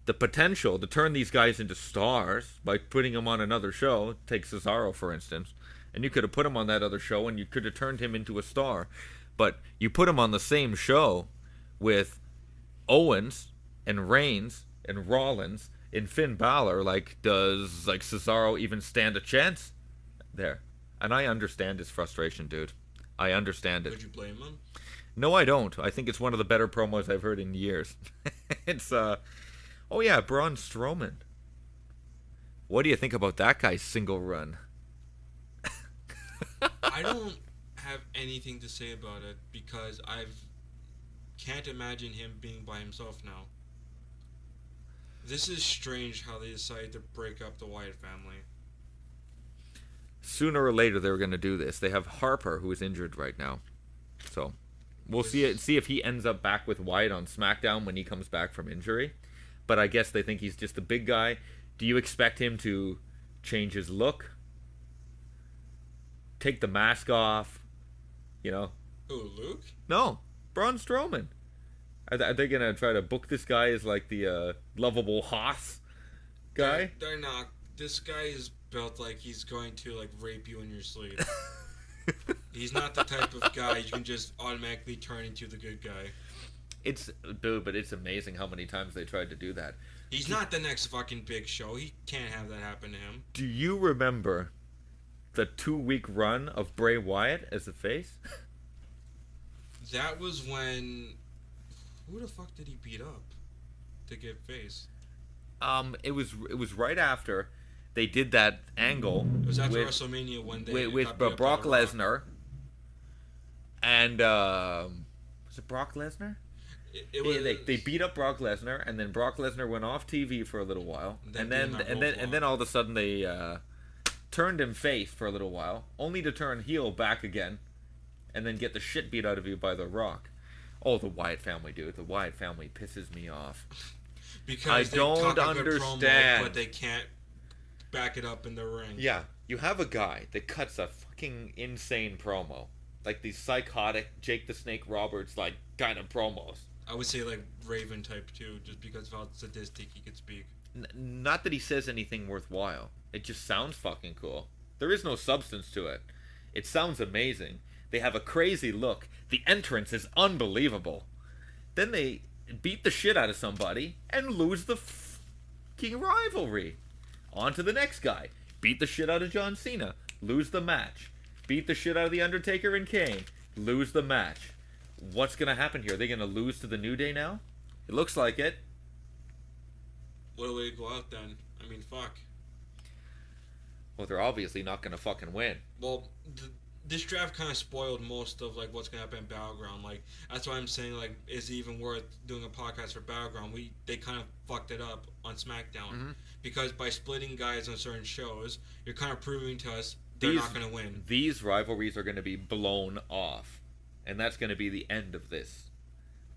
potential to turn these guys into stars by putting them on another show. Take Cesaro, for instance. And you could have put him on that other show and you could have turned him into a star. But you put him on the same show with Owens and Reigns and Rollins and Finn Balor. Like, does like Cesaro even stand a chance there? And I understand his frustration, dude. I understand it. Would you blame him? No, I don't. I think it's one of the better promos I've heard in years. It's, oh yeah, Braun Strowman. What do you think about that guy's single run? I don't have anything to say about it because can't imagine him being by himself now. This is strange how they decided to break up the Wyatt family. Sooner or later they were going to do this. They have Harper, who is injured right now. So we'll see if he ends up back with Wyatt on SmackDown when he comes back from injury. But I guess they think he's just a big guy. Do you expect him to change his look? Take the mask off? You know? Who, Luke? No. Braun Strowman. Are they going to try to book this guy as like the lovable Haas guy? They're not. This guy is built like he's going to like rape you in your sleep. He's not the type of guy you can just automatically turn into the good guy. But it's amazing how many times they tried to do that. He's not the next fucking Big Show. He can't have that happen to him. Do you remember the 2-week run of Bray Wyatt as a face? That was when... Who the fuck did he beat up to get face? It was right after they did that angle. It was after WrestleMania one day. With Brock Lesnar. And, was it Brock Lesnar? They beat up Brock Lesnar, and then Brock Lesnar went off TV for a little while, and then all of a sudden they turned him face for a little while, only to turn heel back again, and then get the shit beat out of you by The Rock. Oh, the Wyatt family, dude. The Wyatt family pisses me off. Because I don't understand, but they can't back it up in the ring. Yeah, you have a guy that cuts a fucking insane promo, like these psychotic Jake the Snake Roberts like kind of promos. I would say like Raven type too, just because of how sadistic he could speak. Not that he says anything worthwhile. It just sounds fucking cool. There is no substance to it. It sounds amazing. They have a crazy look. The entrance is unbelievable. Then they beat the shit out of somebody and lose the fucking rivalry. On to the next guy. Beat the shit out of John Cena. Lose the match. Beat the shit out of The Undertaker and Kane. Lose the match. What's going to happen here? Are they going to lose to the New Day now? It looks like it. What a way to go out then. I mean, fuck. Well, they're obviously not going to fucking win. Well, this draft kind of spoiled most of like what's going to happen in Battleground. Like, that's why I'm saying, like, is it even worth doing a podcast for Battleground? They kind of fucked it up on SmackDown. Mm-hmm. Because by splitting guys on certain shows, you're kind of proving to us they're not going to win. These rivalries are going to be blown off. And that's going to be the end of this.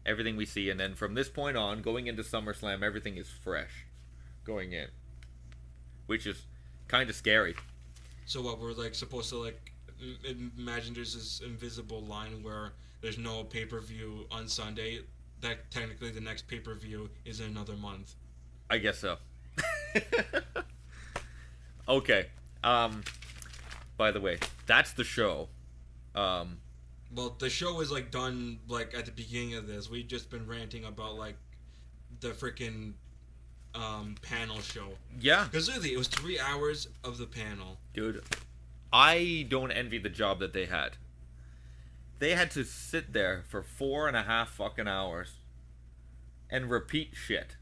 Everything we see. And then from this point on, going into SummerSlam, everything is fresh. Going in. Which is kind of scary. So what, we're like supposed to like imagine there's this invisible line where there's no pay-per-view on Sunday. That technically the next pay-per-view is in another month. I guess so. Okay. By the way, that's the show. Well, the show was like done like at the beginning of this. We've just been ranting about like the freaking panel show. Yeah. Because literally, it was 3 hours of the panel. Dude, I don't envy the job that they had. They had to sit there for 4.5 fucking hours and repeat shit.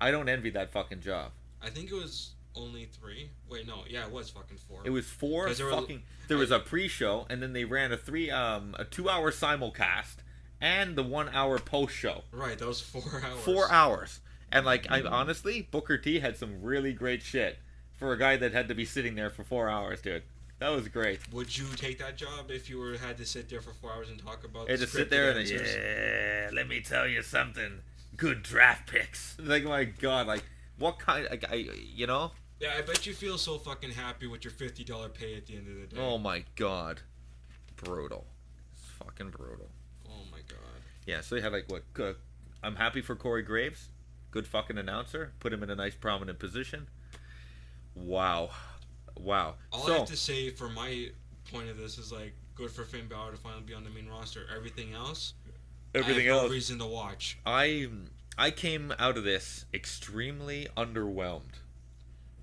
I don't envy that fucking job. I think it was only 3. Wait, no, yeah, it was fucking 4. It was 4 fucking. There was a pre-show, and then they ran a 2-hour simulcast, and the 1-hour post-show. Right, that was 4 hours. 4 hours, and like I honestly, Booker T had some really great shit for a guy that had to be sitting there for 4 hours, dude. That was great. Would you take that job if you had to sit there for 4 hours and talk about? Had to sit there and let me tell you something. Good draft picks. Like, my God, like what kind? Like, you know. Yeah, I bet you feel so fucking happy with your $50 pay at the end of the day. Oh my God, brutal. It's fucking brutal. Oh my God. Yeah, so they had like what? I'm happy for Corey Graves. Good fucking announcer. Put him in a nice prominent position. Wow. All I have to say for my point of this is like good for Finn Balor to finally be on the main roster. Everything else, I have no reason to watch. I came out of this extremely underwhelmed.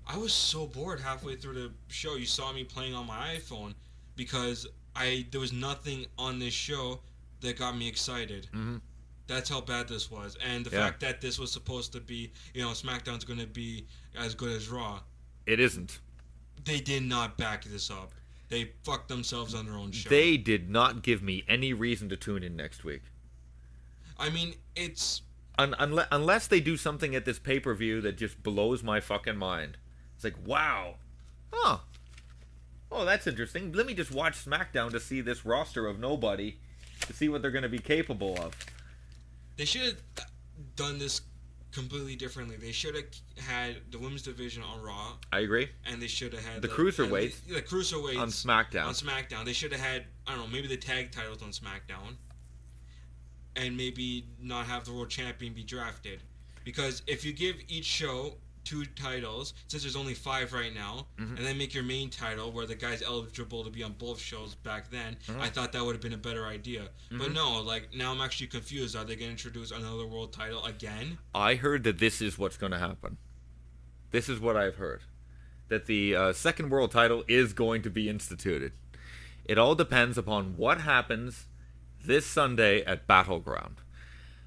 I was so bored halfway through the show. You saw me playing on my iPhone because there was nothing on this show that got me excited. Mm-hmm. That's how bad this was, and the fact that this was supposed to be, SmackDown's going to be as good as Raw. It isn't. They did not back this up. They fucked themselves on their own show. They did not give me any reason to tune in next week. I mean, it's... Unless they do something at this pay-per-view that just blows my fucking mind. It's like, wow. Huh. Oh, that's interesting. Let me just watch SmackDown to see this roster of nobody, to see what they're going to be capable of. They should have done this completely differently. They should have had the women's division on Raw. I agree. And they should have had the cruiserweights. The cruiserweights on SmackDown. On SmackDown, they should have had, I don't know, maybe the tag titles on SmackDown, and maybe not have the world champion be drafted, because if you give each show 2 titles, since there's only 5 right now, and then make your main title where the guy's eligible to be on both shows back then, I thought that would have been a better idea. But no, like, now I'm actually confused. Are they going to introduce another world title again? I heard that this is what's going to happen. This is what I've heard. That the second world title is going to be instituted. It all depends upon what happens this Sunday at Battleground.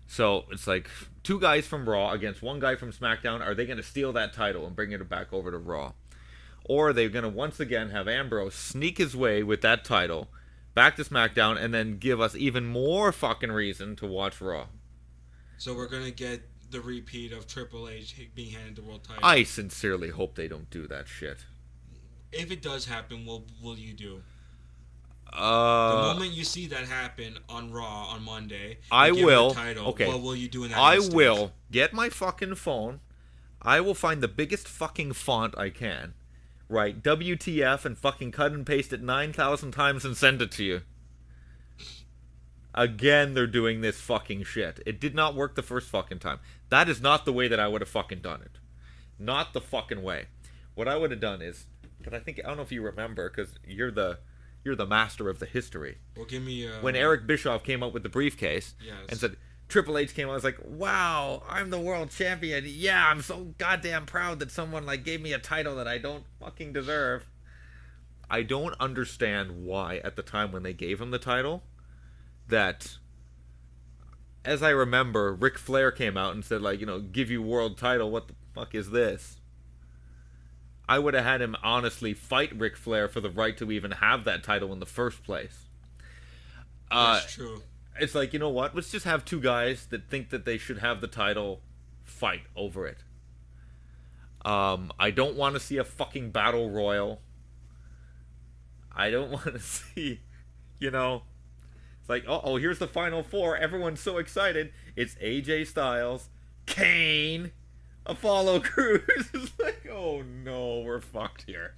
So it's like 2 guys from Raw against 1 guy from SmackDown. Are they going to steal that title and bring it back over to Raw? Or are they going to once again have Ambrose sneak his way with that title back to SmackDown and then give us even more fucking reason to watch Raw? So we're going to get the repeat of Triple H being handed the world title. I sincerely hope they don't do that shit. If it does happen, what will you do? The moment you see that happen on Raw on Monday, I will. Title, okay. What will you do in that I instance? will get my fucking phone. I will find the biggest fucking font I can. Write WTF and fucking cut and paste it 9,000 times and send it to you. Again, they're doing this fucking shit. It did not work the first fucking time. That is not the way that I would have fucking done it. Not the fucking way. What I would have done is, because I don't know if you remember, because you're the master of the history. Well, give me when Eric Bischoff came up with the briefcase and said Triple H came out, I was like, wow, I'm the world champion. Yeah, I'm so goddamn proud that someone like gave me a title that I don't fucking deserve. I don't understand why at the time when they gave him the title that, as I remember, Ric Flair came out and said, like, give you world title, what the fuck is this? I would have had him honestly fight Ric Flair for the right to even have that title in the first place. That's true. It's like, you know what? Let's just have 2 guys that think that they should have the title fight over it. I don't want to see a fucking battle royal. I don't want to see, it's like, oh, here's the final 4. Everyone's so excited. It's AJ Styles, Kane, Apollo Crews. It's like, oh no, we're fucked here.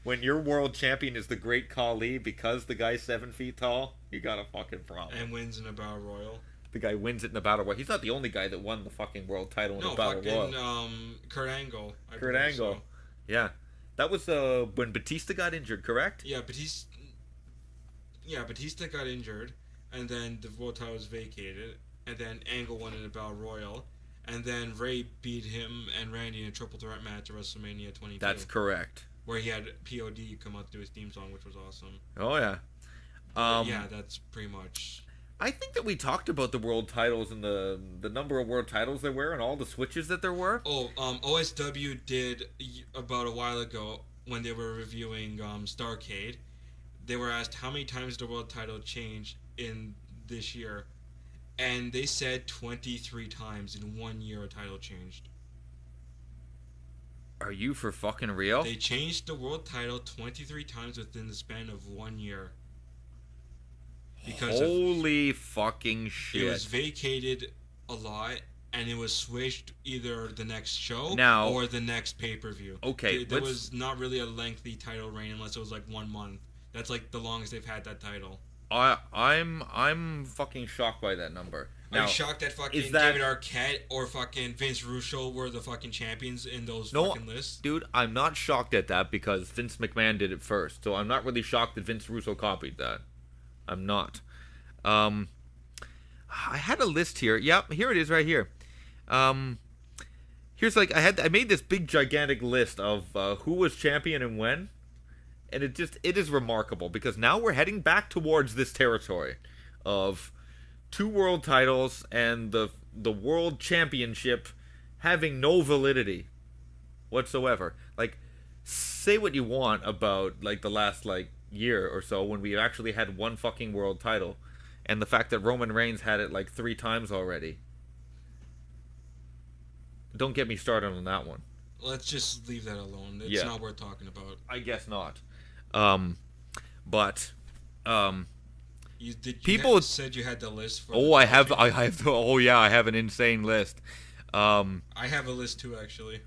when your world champion is the Great Khali because the guy's 7 feet tall, you got a fucking problem. And wins in a battle royal. The guy wins it in the battle royal. He's not the only guy that won the fucking world title in a battle royal. Kurt Angle. Kurt Angle. So. Yeah. That was when Batista got injured, correct? Yeah, Batista got injured, and then the world title was vacated, and then Angle won in a battle royal, and then Ray beat him and Randy in a triple threat match at WrestleMania 22. That's correct. Where he had POD come out to do his theme song, which was awesome. Oh, yeah. Yeah, that's pretty much... I think that we talked about the world titles and the number of world titles there were and all the switches that there were. Oh, OSW did about a while ago when they were reviewing Starrcade. They were asked how many times the world title changed in this year, and they said 23 times in 1 year a title changed. Are you for fucking real? They changed the world title 23 times within the span of 1 year. Because holy fucking shit. It was vacated a lot, and it was switched either the next show or the next pay-per-view. Okay. There was not really a lengthy title reign unless it was like 1 month. That's like the longest they've had that title. I'm fucking shocked by that number. Now, are you shocked that fucking David Arquette or fucking Vince Russo were the fucking champions in those fucking lists? Dude, I'm not shocked at that because Vince McMahon did it first. So I'm not really shocked that Vince Russo copied that. I'm not. I had a list here. Yep, here it is right here. Here's like I made this big gigantic list of who was champion and when. And it is remarkable because now we're heading back towards this territory of 2 world titles and the world championship having no validity whatsoever. Like, say what you want about like the last like year or so when we actually had 1 fucking world title, and the fact that Roman Reigns had it like 3 times already. Don't get me started on that one. Let's just leave that alone. It's not worth talking about. I guess not. People said you had the list for I have an insane list. I have a list too actually,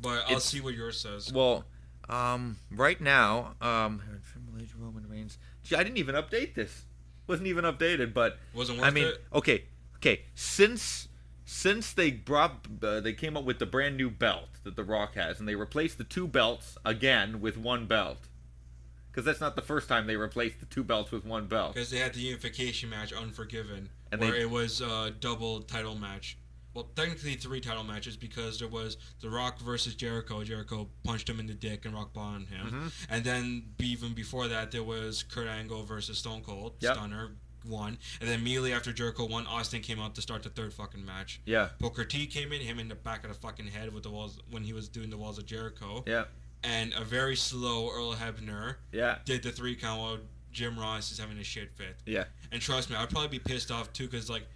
but I'll see what yours says. Well, right now, Triple H, Roman Reigns. Gee, I didn't even update this. Wasn't even updated, but wasn't worth it. Okay. Since they came up with the brand new belt that The Rock has, and they replaced the 2 belts again with 1 belt. Because that's not the first time they replaced the 2 belts with 1 belt. Because they had the unification match, Unforgiven, where it was a double title match. Well, technically 3 title matches because there was The Rock versus Jericho. Jericho punched him in the dick and Rock bottomed him. Mm-hmm. And then even before that, there was Kurt Angle versus Stone Cold. Yep. Stunner won. And then immediately after Jericho won, Austin came out to start the 3rd fucking match. Yeah. Booker T came in, him in the back of the fucking head with the walls when he was doing the Walls of Jericho. Yeah. And a very slow Earl Hebner did the 3 count while Jim Ross is having a shit fit. Yeah. And trust me, I'd probably be pissed off too because like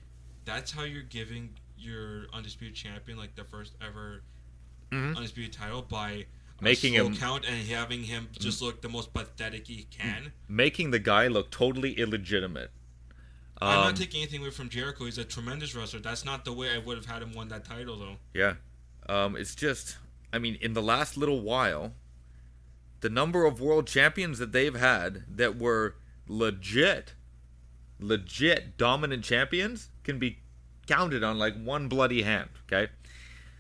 that's how you're giving your undisputed champion like the first ever undisputed title by making him count and having him just look the most pathetic he can. Making the guy look totally illegitimate. I'm not taking anything away from Jericho. He's a tremendous wrestler. That's not the way I would have had him win that title though. Yeah. It's just, I mean, in the last little while, the number of world champions that they've had that were legit dominant champions can be counted on like one bloody hand, okay?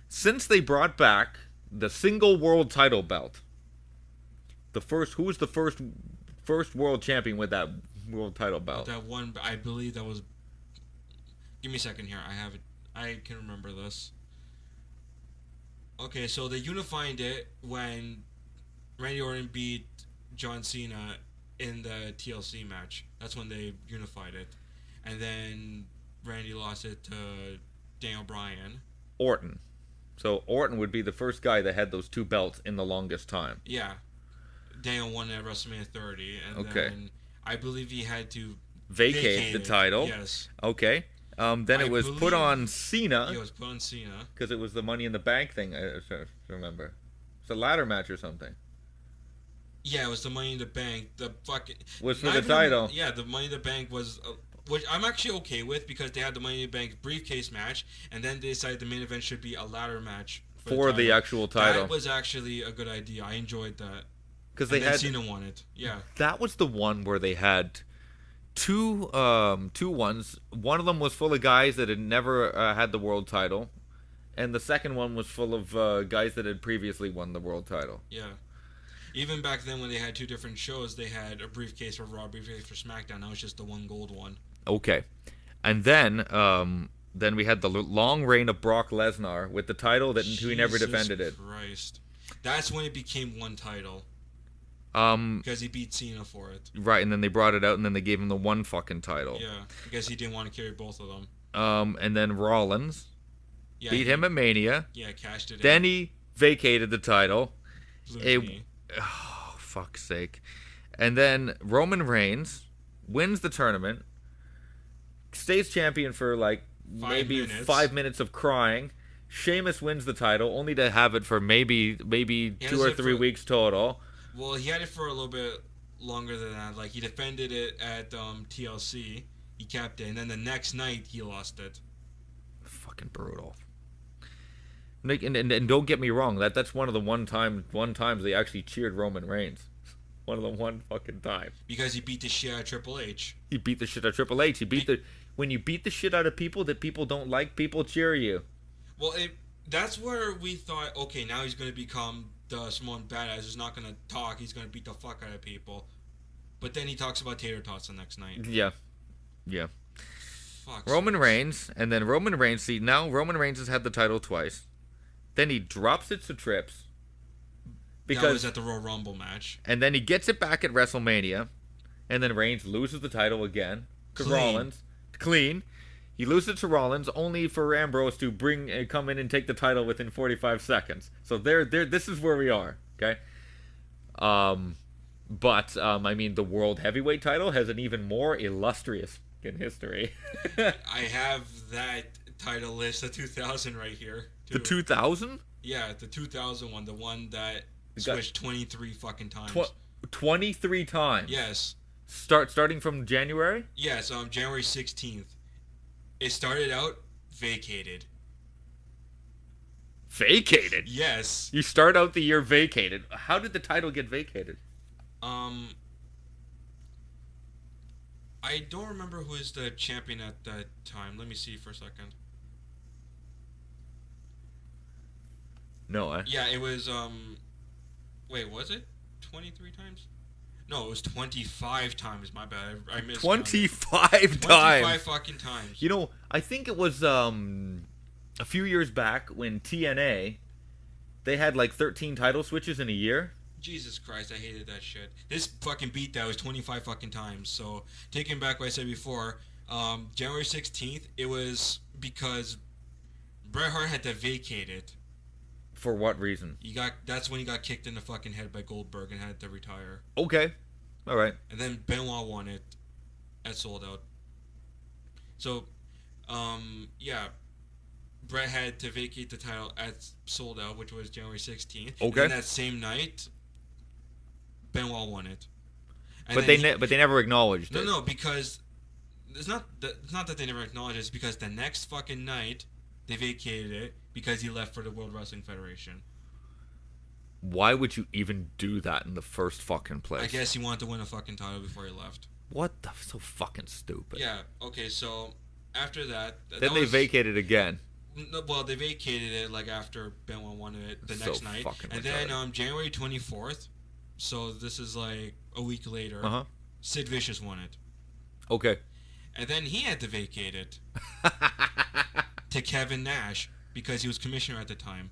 Since they brought back the single world title belt, who was the first world champion with that world title belt? That one, I believe that was... Give me a second here. I have it. I can remember this. Okay, so they unified it when Randy Orton beat John Cena in the TLC match. That's when they unified it. And then Randy lost it to Daniel Bryan. Orton. So Orton would be the first guy that had those 2 belts in the longest time. Yeah. Daniel won at WrestleMania 30. And then I believe he had to vacate the title. Yes. Okay. Then it was put on Cena. Yeah, it was put on Cena. Because it was the Money in the Bank thing, I remember. It's a ladder match or something. Yeah, it was the Money in the Bank. The fucking... Was for the title. The Money in the Bank was... which I'm actually okay with because they had the Money in the Bank briefcase match, and then they decided the main event should be a ladder match. For the actual title. That was actually a good idea. I enjoyed that. Because And they then had Cena won it. Yeah. that was the one where they had two ones. One of them was full of guys that had never had the world title, and the second one was full of guys that had previously won the world title. Yeah. Even back then when they had two different shows, they had a briefcase for Raw, briefcase for SmackDown. That was just the one gold one. Okay, and then we had the long reign of Brock Lesnar with the title that he never defended it. Christ. That's when it became one title. Because he beat Cena for it. Right, and then they brought it out, and then they gave him the one fucking title. Yeah, because he didn't want to carry both of them. And then Rollins beat him at Mania. Yeah, cashed it Then in. he vacated the title. Blew his knee. Oh, fuck's sake. And then Roman Reigns wins the tournament, stays champion for like maybe 5 minutes of crying. Sheamus wins the title, only to have it for maybe 2 or 3 weeks total. Well, he had it for a little bit longer than that. Like, he defended it at TLC. He kept it. And then the next night, he lost it. Fucking brutal. And don't get me wrong, that's one of the one times they actually cheered Roman Reigns. One of the one fucking times. Because he beat the shit out of Triple H. He beat the shit out of Triple H. When you beat the shit out of people that people don't like, people cheer you. Well, that's where we thought, okay, now he's going to become the Samoan badass who's not going to talk. He's going to beat the fuck out of people. But then he talks about tater tots the next night. Yeah. Fuck. Roman Reigns, and then Roman Reigns. See, now Roman Reigns has had the title twice. Then he drops it to Trips. That was at the Royal Rumble match. And then he gets it back at WrestleMania. And then Reigns loses the title again to Rollins. Clean. He loses to Rollins, only for Ambrose to come in and take the title within 45 seconds. So this is where we are, okay? But I mean, the World Heavyweight title has an even more illustrious in history. I have that title list, the 2000 right here. Too. The 2000? Yeah, the 2000 one, the one that switched 23 fucking times. 23 times? Yes. Starting from January? Yes, January 16th. It started out vacated. Vacated? Yes. You start out the year vacated. How did the title get vacated? I don't remember who is the champion at that time. Let me see for a second. No, Yeah, it was, wait, was it 23 times? No, it was 25 times, my bad. I missed 25 times? 25 fucking times. You know, I think it was, a few years back when TNA, they had like 13 title switches in a year. Jesus Christ, I hated that shit. This fucking beat that was 25 fucking times. So, taking back what I said before, January 16th, it was because Bret Hart had to vacate it. For what reason? That's when he got kicked in the fucking head by Goldberg and had to retire. Okay. All right. And then Benoit won it at Sold Out. So, yeah. Bret had to vacate the title at Sold Out, which was January 16th. Okay. And that same night, Benoit won it. And But they never acknowledged it. No, because it's not that they never acknowledged it. It's because the next fucking night they vacated it because he left for the World Wrestling Federation. Why would you even do that in the first fucking place? I guess he wanted to win a fucking title before he left. What the? So fucking stupid. Yeah. Okay. So after that, Then they vacated again. No, well, they vacated it like after Benoit won it the next night, and then January 24th. So this is like a week later. Sid Vicious won it. Okay. And then he had to vacate it to Kevin Nash because he was commissioner at the time.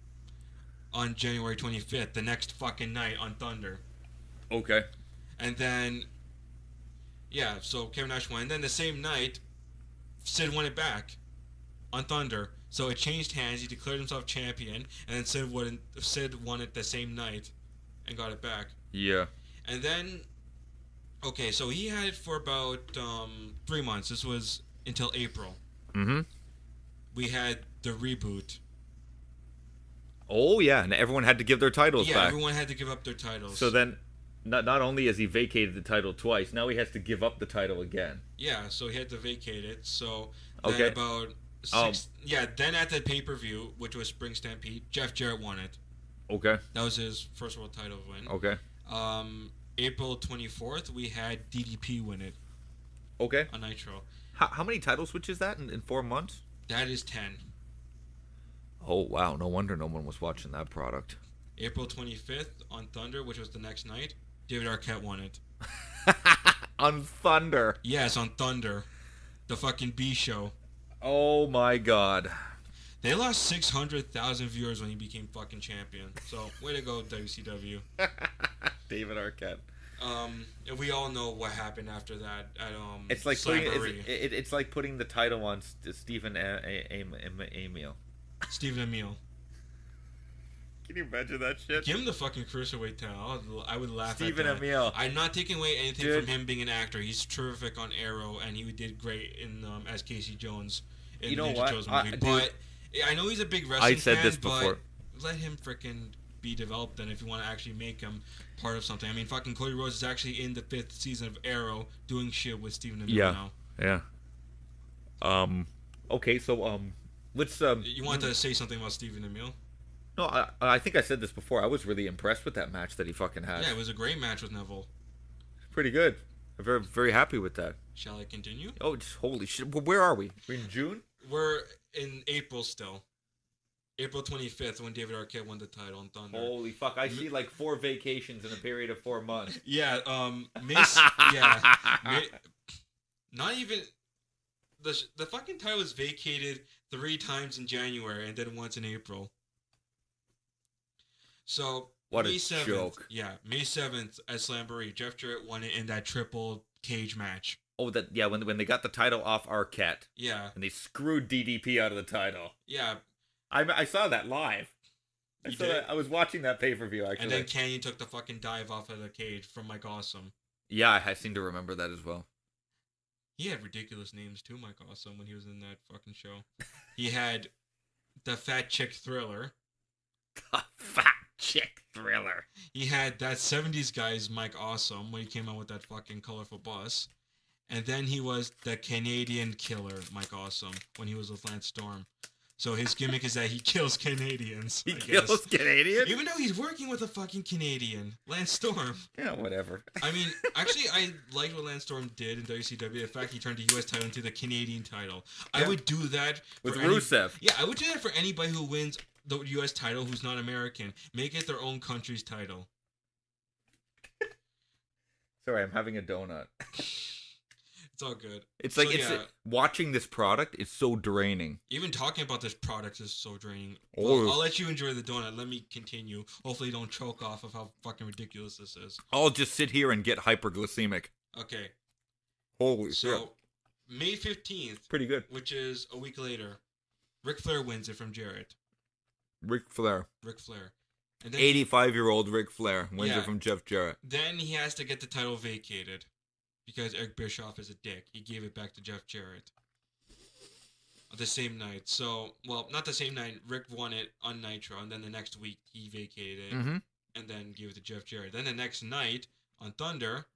On January 25th, the next fucking night on Thunder. Okay. And then, yeah, so Kevin Nash won. And then the same night, Sid won it back on Thunder. So it changed hands. He declared himself champion, and then Sid won it the same night and got it back. Yeah. And then, okay, so he had it for about 3 months. This was until April. Mm-hmm. We had the reboot. Oh, yeah, and everyone had to give their titles back. Yeah, everyone had to give up their titles. So then, not only has he vacated the title twice, now he has to give up the title again. Yeah, so he had to vacate it. So then about then at the pay-per-view, which was Spring Stampede, Jeff Jarrett won it. Okay. That was his first world title win. Okay. April 24th, we had DDP win it Okay. on Nitro. How many title switches is that in 4 months? That is 10. Oh, wow. No wonder no one was watching that product. April 25th on Thunder, which was the next night, David Arquette won it. On Thunder. Yes, on Thunder. The fucking B show. Oh, my God. They lost 600,000 viewers when he became fucking champion. So, way to go, WCW. David Arquette. And we all know what happened after that at It's like putting Slamboree. it's like putting the title on Stephen Amell. Stephen Amell. Can you imagine that shit? Give him the fucking cruiserweight title. I would laugh Stephen at that. Amell. I'm not taking away anything Dude. from him being an actor. He's terrific on Arrow, and he did great in as Casey Jones in You the know Ninja what? Turtles movie. Dude, But I know he's a big wrestling I said fan, this before. but let him freaking be developed then if you want to actually make him part of something. I mean, fucking Cody Rhodes is actually in the 5th season of Arrow doing shit with Stephen Amell now. Yeah. Okay, so let's You want to say something about Stephen Amell? No, I think I said this before. I was really impressed with that match that he fucking had. Yeah, it was a great match with Neville. Pretty good. I'm very, very happy with that. Shall I continue? Oh, just holy shit. Well, where are we? We're in June? We're in April still. April 25th when David Arquette won the title on Thunder. Holy fuck. I see like 4 vacations in a period of 4 months. Yeah, not even the fucking title was vacated 3 times in January and then once in April. So What a May 7th, joke. Yeah, May 7th at Slamboree, Jeff Jarrett won it in that triple cage match. Oh, that yeah, when they got the title off Arquette Yeah, and they screwed DDP out of the title. yeah, I saw that live. You did? I was watching that pay-per-view actually. and then Canyon took the fucking dive off of the cage from Mike Awesome. Yeah, I seem to remember that as well. He had ridiculous names too, Mike Awesome, when he was in that fucking show. He had the Fat Chick Thriller. The Fat Chick Thriller. He had that 70s guy's Mike Awesome when he came out with that fucking colorful bus. And then he was the Canadian killer, Mike Awesome, when he was with Lance Storm. So his gimmick is that he kills Canadians. He I kills guess. Canadians? Even though he's working with a fucking Canadian, Lance Storm. Yeah, whatever. I mean, actually, I liked what Lance Storm did in WCW. The fact he turned the U.S. title into the Canadian title. Yeah. I would do that With for Rusev. Yeah, I would do that for anybody who wins the U.S. title who's not American. Make it their own country's title. Sorry, I'm having a donut. It's all good. It's So, like yeah, watching this product is so draining. even talking about this product is so draining. Oh. Well, I'll let you enjoy the donut. Let me continue. Hopefully, you don't choke off of how fucking ridiculous this is. I'll just sit here and get hyperglycemic. Okay, Holy so shit. May 15th, Pretty good. which is a week later, Ric Flair wins it from Jarrett. Ric Flair. Ric Flair. And then 85-year-old Ric Flair wins Yeah. it from Jeff Jarrett. Then he has to get the title vacated because Eric Bischoff is a dick. He gave it back to Jeff Jarrett the same night. So, well, not the same night. Rick won it on Nitro, and then the next week he vacated it Mm-hmm. and then gave it to Jeff Jarrett. Then the next night on Thunder,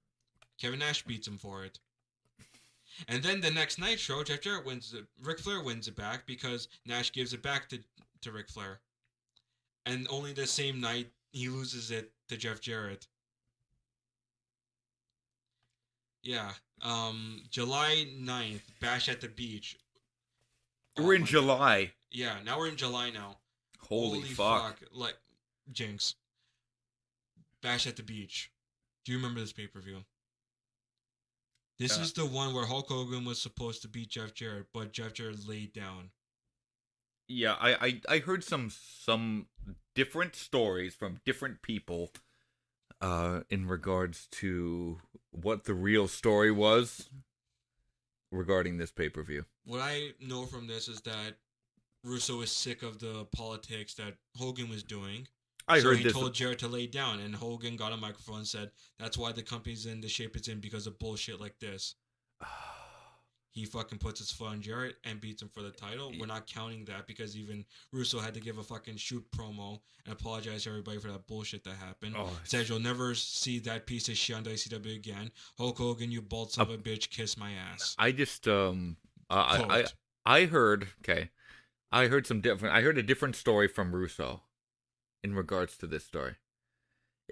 Kevin Nash beats him for it. And then the next Nitro, Jeff Jarrett wins it. Ric Flair wins it back because Nash gives it back to Ric Flair. And only the same night he loses it to Jeff Jarrett. Yeah. July 9th, Bash at the Beach. We're in my God. July. Yeah, now we're in July now. Holy fuck. Like, Jinx. Bash at the Beach. Do you remember this pay-per-view? This is the one where Hulk Hogan was supposed to beat Jeff Jarrett, but Jeff Jarrett laid down. Yeah, I heard some different stories from different people in regards to what the real story was regarding this pay-per-view. What I know from this is that Russo is sick of the politics that Hogan was doing. I so heard he this. told Jarrett to lay down, and Hogan got a microphone and said, "That's why the company's in the shape it's in because of bullshit like this." He fucking puts his foot on Jarrett and beats him for the title. We're not counting that because even Russo had to give a fucking shoot promo and apologize to everybody for that bullshit that happened. Oh, Said you'll never see that piece of shit on WCW again. Hulk Hogan, you bald son of a bitch, kiss my ass. I just I heard I heard a different story from Russo in regards to this story.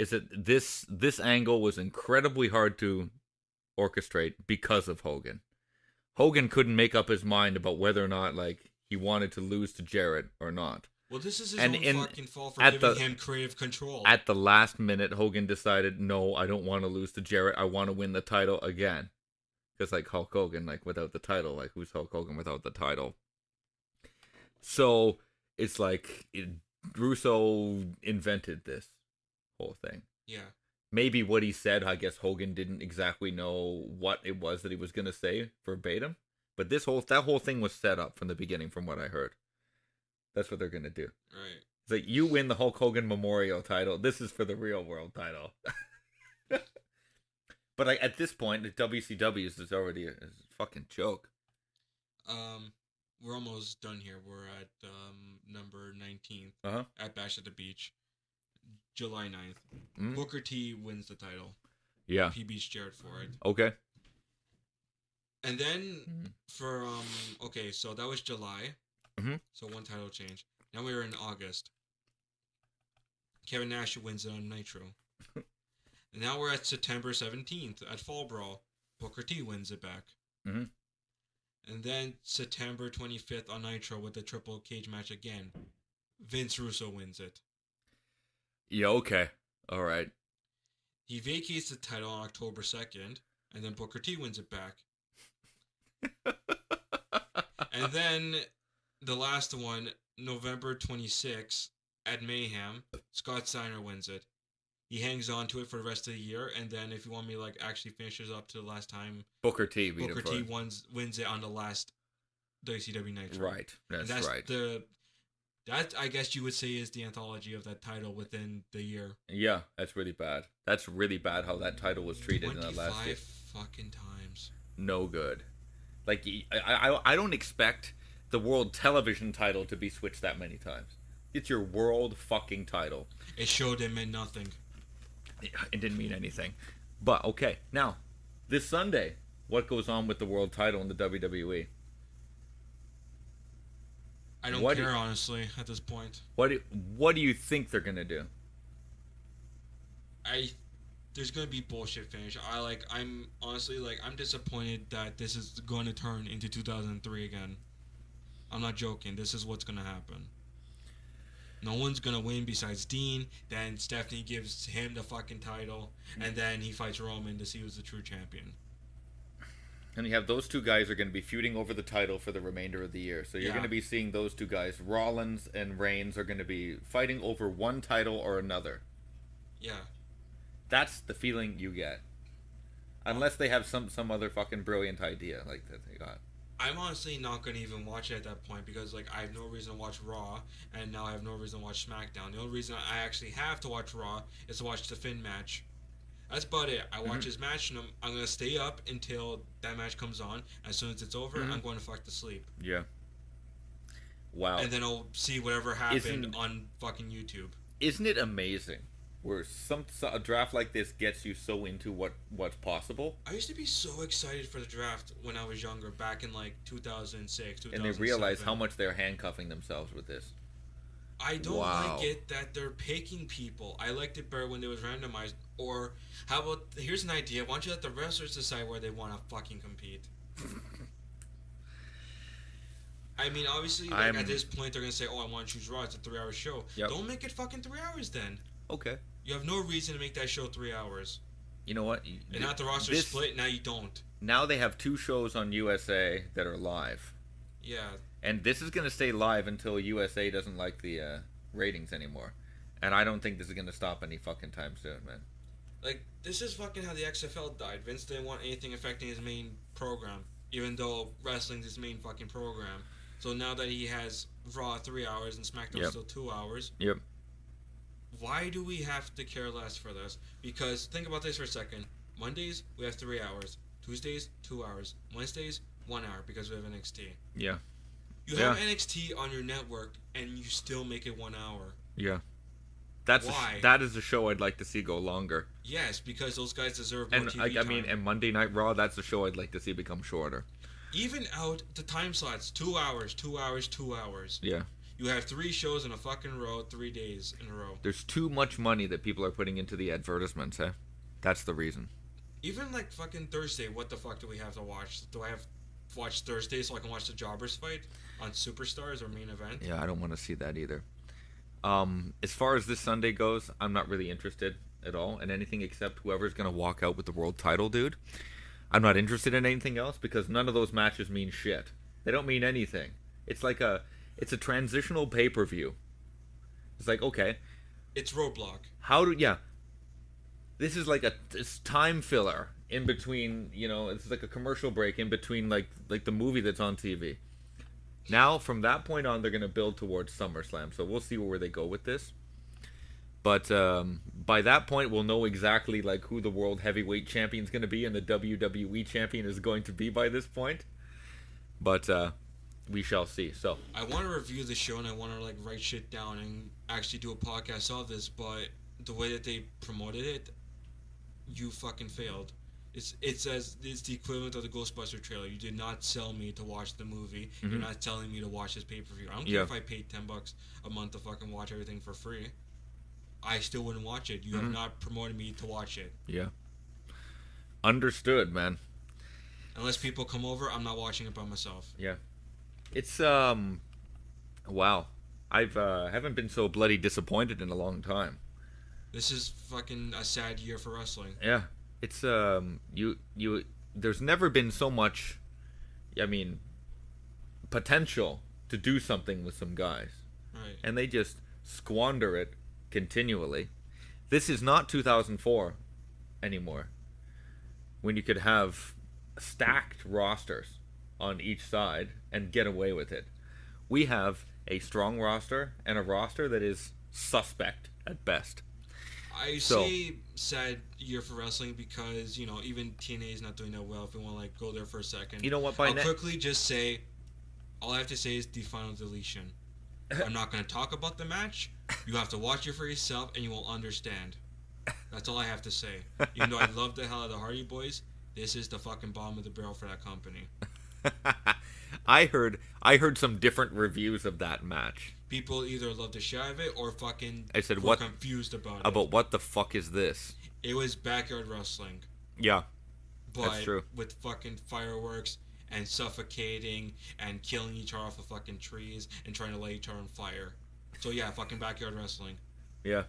is that this angle was incredibly hard to orchestrate because of Hogan. Hogan couldn't make up his mind about whether or not like he wanted to lose to Jarrett or not. Well, this is his And own fucking fault for giving him creative control. At the last minute, Hogan decided, no, I don't want to lose to Jarrett. I want to win the title again. Because like Hulk Hogan, like without the title, like who's Hulk Hogan without the title? So it's like Russo invented this whole thing. Yeah. Maybe what he said, I guess Hogan didn't exactly know what it was that he was gonna say verbatim. But that whole thing was set up from the beginning, from what I heard. That's what they're gonna do. Right. It's like, you win the Hulk Hogan Memorial title. This is for the real world title. But at this point, the WCW is already a fucking joke. We're almost done here. We're at number 19 at Bash at the Beach, July 9th. Booker T wins the title. Yeah. He beats Jarrett for it. Okay. And then for okay, so that was July. So one title change. Now we're in August. Kevin Nash wins it on Nitro. And now we're at September 17th at Fall Brawl. Booker T wins it back. And then September 25th on Nitro with the triple cage match again. Vince Russo wins it. Yeah, okay. All right. He vacates the title on October 2nd, and then Booker T wins it back. And then the last one, November 26th at Mayhem, Scott Steiner wins it. He hangs on to it for the rest of the year, and then if you want me to like actually finishes up to the last time, Booker T wins it on the last WCW Nitro. Right, that's right. That I guess you would say is the anthology of that title within the year. Yeah, that's really bad. That's really bad how that title was treated in that last year. 25 fucking times. No good. Like I don't expect the world television title to be switched that many times. It's your world fucking title. It showed it meant nothing. It didn't mean anything. But, okay. Now, this Sunday, what goes on with the world title in the WWE? I don't care, honestly, at this point. What do you think they're going to do? There's going to be bullshit finish. I'm disappointed that this is going to turn into 2003 again. I'm not joking. This is what's going to happen. No one's going to win besides Dean. Then Stephanie gives him the fucking title. And then he fights Roman to see who's the true champion. And you have those two guys are going to be feuding over the title for the remainder of the year. So you're going to be seeing those two guys. Rollins and Reigns are going to be fighting over one title or another. Yeah. That's the feeling you get. Unless they have some other fucking brilliant idea like that they got. I'm honestly not going to even watch it at that point because, like, I have no reason to watch Raw, and now I have no reason to watch SmackDown. The only reason I actually have to watch Raw is to watch the Finn match. That's about it. I watch his match, and I'm going to stay up until that match comes on. As soon as it's over, I'm going to fuck to sleep. Yeah. Wow. And then I'll see whatever happened on fucking YouTube. Isn't it amazing where a draft like this gets you so into what's possible? I used to be so excited for the draft when I was younger, back in like 2006, 2007. And they realize how much they're handcuffing themselves with this. I don't like it that they're picking people. I liked it better when it was randomized. Or how about, here's an idea, why don't you let the wrestlers decide where they want to fucking compete? I mean, obviously, at this point, they're going to say, I want to choose Raw. It's a 3-hour show. Yep. Don't make it fucking 3 hours then. Okay. You have no reason to make that show 3 hours. You know what? And not the roster split, now you don't. Now they have 2 shows on USA that are live. Yeah. And this is going to stay live until USA doesn't like the ratings anymore. And I don't think this is going to stop any fucking time soon, man. Like, this is fucking how the XFL died. Vince didn't want anything affecting his main program, even though wrestling's his main fucking program. So now that he has Raw 3 hours and SmackDown still 2 hours, why do we have to care less for this? Because think about this for a second. Mondays, we have 3 hours. Tuesdays, 2 hours. Wednesdays, 1 hour because we have NXT. Yeah. You have NXT on your network and you still make it 1 hour. Yeah. Why? That is a show I'd like to see go longer. Yes, because those guys deserve more TV time. And Monday Night Raw, that's a show I'd like to see become shorter. Even out the time slots, 2 hours, 2 hours, 2 hours. Yeah. You have 3 shows in a fucking row, 3 days in a row. There's too much money that people are putting into the advertisements, eh? That's the reason. Even like fucking Thursday, what the fuck do we have to watch? Do I have to watch Thursday so I can watch the Jobbers fight on Superstars or Main Event? Yeah, I don't want to see that either. As far as this Sunday goes, I'm not really interested at all in anything except whoever's going to walk out with the world title, dude. I'm not interested in anything else because none of those matches mean shit. They don't mean anything. It's a transitional pay-per-view. It's like, okay. It's Roadblock. This is like it's time filler in between, it's like a commercial break in between like the movie that's on TV. Now, from that point on, they're going to build towards SummerSlam. So we'll see where they go with this. But by that point, we'll know exactly like who the World Heavyweight Champion is going to be and the WWE Champion is going to be by this point. But we shall see. So I want to review the show and I want to like write shit down and actually do a podcast of this. But the way that they promoted it, you fucking failed. It says it's the equivalent of the Ghostbuster trailer. You did not sell me to watch the movie. Mm-hmm. You're not telling me to watch this pay-per-view. I don't care if I paid $10 a month to fucking watch everything for free. I still wouldn't watch it. You have not promoted me to watch it. Yeah. Understood, man. Unless people come over, I'm not watching it by myself. Yeah. It's wow. I've haven't been so bloody disappointed in a long time. This is fucking a sad year for wrestling. Yeah. It's there's never been so much potential to do something with some guys. Right. And they just squander it continually. This is not 2004 anymore. When you could have stacked rosters on each side and get away with it. We have a strong roster and a roster that is suspect at best. I say sad year for wrestling because, even TNA is not doing that well if we want to, go there for a second. You know what? I'll quickly just say, all I have to say is the final deletion. I'm not going to talk about the match. You have to watch it for yourself and you will understand. That's all I have to say. Even though I love the hell out of the Hardy Boys, this is the fucking bottom of the barrel for that company. I heard some different reviews of that match. People either love the shit out of it or fucking were confused about it. About what the fuck is this? It was backyard wrestling. Yeah, but that's true. With fucking fireworks and suffocating and killing each other off of fucking trees and trying to light each other on fire. So yeah, fucking backyard wrestling. Yeah.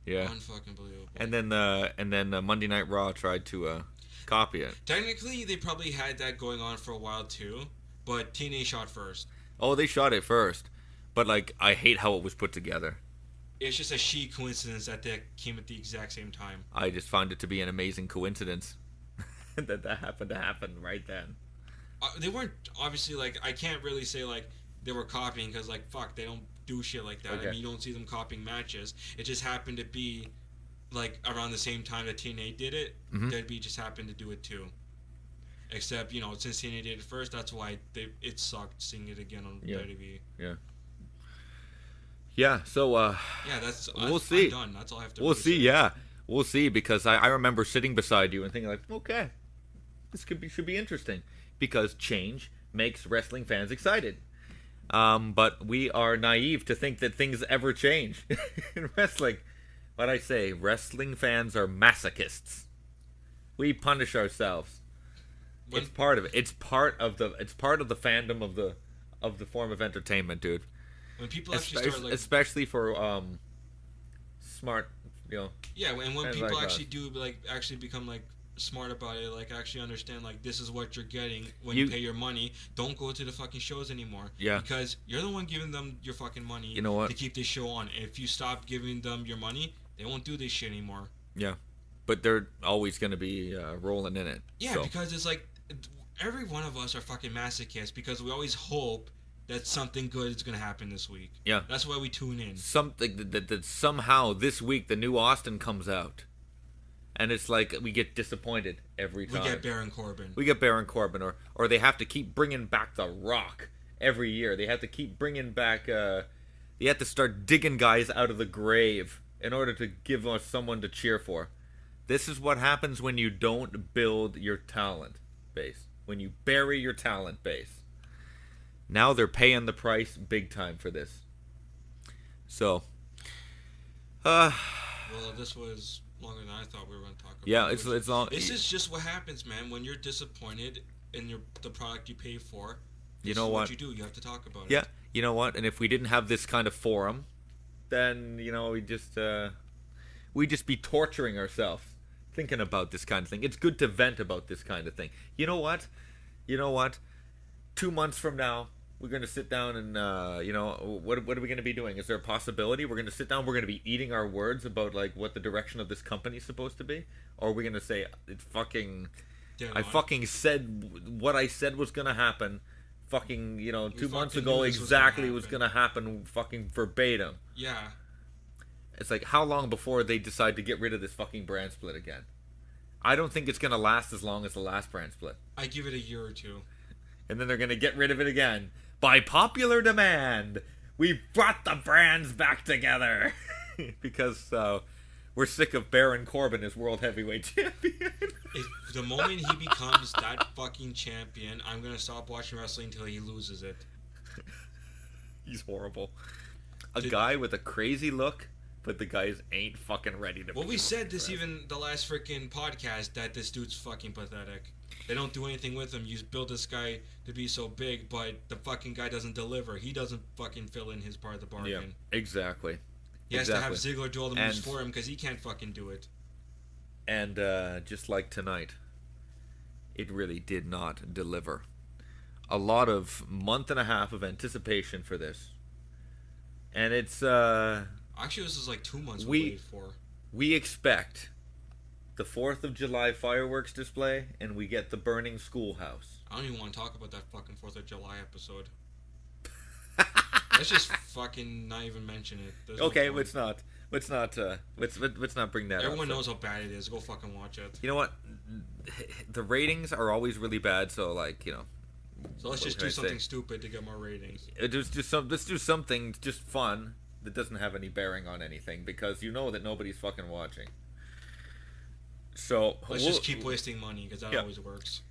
Yeah. Unfucking believable. And then Monday Night Raw tried to copy it. Technically, they probably had that going on for a while too, but TNA shot first. Oh, they shot it first. But, I hate how it was put together. It's just a chic coincidence that they came at the exact same time. I just found it to be an amazing coincidence that happened to happen right then. They weren't, obviously, I can't really say, they were copying because, fuck, they don't do shit like that. Okay. You don't see them copying matches. It just happened to be, around the same time that TNA did it, WWE just happened to do it too. Except, since TNA did it first, that's why it sucked seeing it again on WWE. Yeah. Yeah, so we'll see. I'm done. That's all I have to We'll really see, say. yeah. We'll see, because I remember sitting beside you and thinking okay, this should be interesting. Because change makes wrestling fans excited. But we are naive to think that things ever change in wrestling. What I say, wrestling fans are masochists. We punish ourselves. It's part of it. It's part of the fandom of the form of entertainment, dude. When people actually start especially for smart, Yeah, and when people actually us. do actually become smart about it, actually understand this is what you're getting when you pay your money. Don't go to the fucking shows anymore. Yeah. Because you're the one giving them your fucking money. You know what? To keep this show on. If you stop giving them your money, they won't do this shit anymore. Yeah, but they're always going to be rolling in it. Yeah, so. because it's every one of us are fucking masochists because we always hope that something good is going to happen this week. Yeah. That's why we tune in. Something that somehow this week the new Austin comes out. And it's we get disappointed every time. We get Baron Corbin. Or they have to keep bringing back The Rock every year. They have to keep bringing back... they have to start digging guys out of the grave in order to give us someone to cheer for. This is what happens when you don't build your talent base. When you bury your talent base. Now they're paying the price big time for this. So, well, this was longer than I thought we were going to talk about. Yeah, it's long. This is just what happens, man. When you're disappointed in the product you pay for, you know what you do. You have to talk about it. Yeah, you know what? And if we didn't have this kind of forum, then we'd just be torturing ourselves thinking about this kind of thing. It's good to vent about this kind of thing. You know what? 2 months from now, we're going to sit down and, what are we going to be doing? Is there a possibility we're going to sit down, we're going to be eating our words about, like, what the direction of this company is supposed to be? Or are we going to say, I fucking said what I said was going to happen, fucking, 2 months ago exactly was going to happen, fucking verbatim. Yeah. It's like, how long before they decide to get rid of this fucking brand split again? I don't think it's going to last as long as the last brand split. I give it a year or two. And then they're going to get rid of it again. By popular demand, we brought the brands back together. Because we're sick of Baron Corbin as World Heavyweight Champion. If the moment he becomes that fucking champion, I'm going to stop watching wrestling until he loses it. He's horrible. A guy with a crazy look, but the guys ain't fucking ready to. Well, we said this even the last freaking podcast, that this dude's fucking pathetic. They don't do anything with him. You build this guy to be so big, but the fucking guy doesn't deliver. He doesn't fucking fill in his part of the bargain. Yeah, exactly. He has to have Ziggler do all the moves for him because he can't fucking do it. And just like tonight, it really did not deliver. A lot of month and a half of anticipation for this. And it's actually, this is like 2 months we waited for. We expect the 4th of July fireworks display, and we get the burning schoolhouse. I don't even want to talk about that fucking 4th of July episode. Let's just fucking not even mention it. There's okay, no let's not bring that up. Everyone knows how bad it is. Go fucking watch it. You know what? The ratings are always really bad, so So let's just do something stupid to get more ratings. Let's do something just fun that doesn't have any bearing on anything, because you know that nobody's fucking watching. So let's just keep wasting money, because that always works.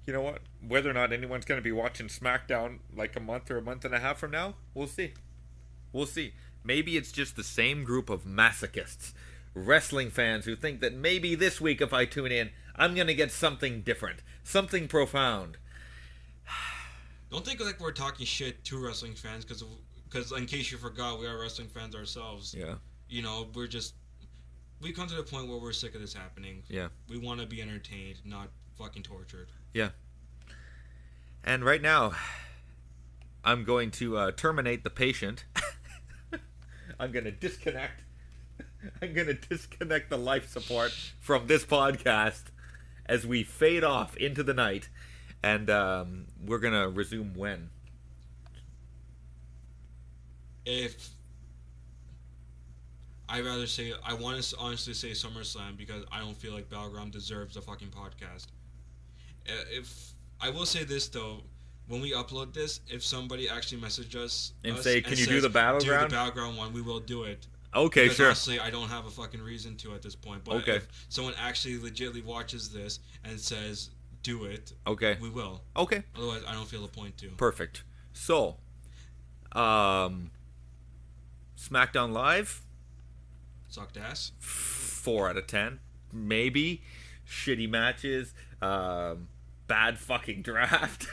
You know what? Whether or not anyone's going to be watching Smackdown like a month or a month and a half from now, we'll see. We'll see. Maybe it's just the same group of masochists, wrestling fans who think that maybe this week if I tune in, I'm going to get something different, something profound. Don't think like we're talking shit to wrestling fans, because in case you forgot, we are wrestling fans ourselves. Yeah. We come to the point where we're sick of this happening. Yeah. We want to be entertained, not fucking tortured. Yeah. And right now, I'm going to terminate the patient. I'm going to disconnect. I'm going to disconnect the life support from this podcast as we fade off into the night. And we're going to resume when? I want to honestly say SummerSlam, because I don't feel like Battleground deserves a fucking podcast. If I will say this though, when we upload this, if somebody actually messaged us and say, "Can you do the Battleground?" Do the Battleground one, we will do it. Okay, because sure. Honestly, I don't have a fucking reason to at this point. But okay. If someone actually legitimately watches this and says, "Do it," okay, we will. Okay. Otherwise, I don't feel a point to. Perfect. So, SmackDown Live. Sucked ass. 4 out of 10, maybe. Shitty matches, bad fucking draft,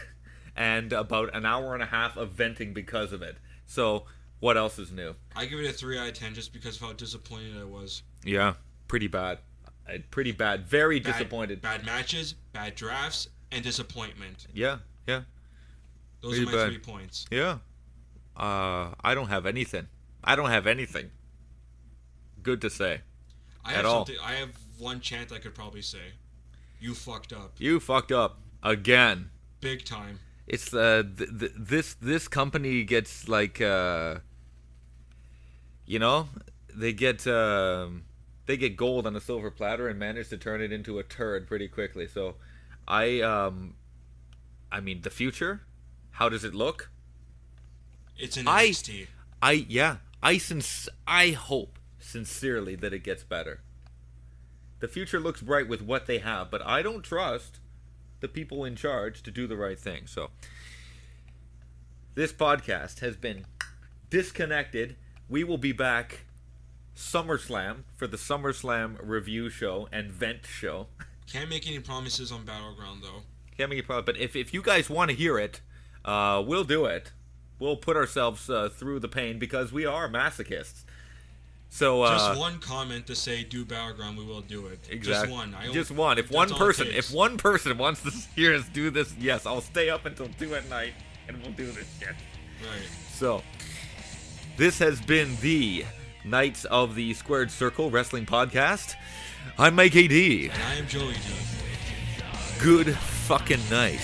and about an hour and a half of venting because of it. So, what else is new? I give it a 3 out of 10 just because of how disappointed I was. Yeah, pretty bad. Pretty bad. Very disappointed. Bad matches, bad drafts, and disappointment. Yeah. Those are my 3 points. Yeah. I don't have anything. Good to say. I have one chant I could probably say. You fucked up. You fucked up again. Big time. It's this company gets like they get gold on a silver platter and manage to turn it into a turd pretty quickly. So I mean, the future, how does it look? It's an NXT. I hope sincerely that it gets better. The future looks bright with what they have, but I don't trust the people in charge to do the right thing. So this podcast has been disconnected. We will be back SummerSlam for the SummerSlam review show and vent show. Can't make any promises on Battleground, though. Can't make a problem. But if you guys want to hear it, we'll do it. We'll put ourselves through the pain because we are masochists. So just one comment to say do Battleground, we will do it. Exactly. Just one. Just one. If one person wants to hear us do this, yes, I'll stay up until 2 at night and we'll do this shit. Right. So this has been the Knights of the Squared Circle Wrestling Podcast. I'm Mike AD. And I am Joey D. Good fucking night.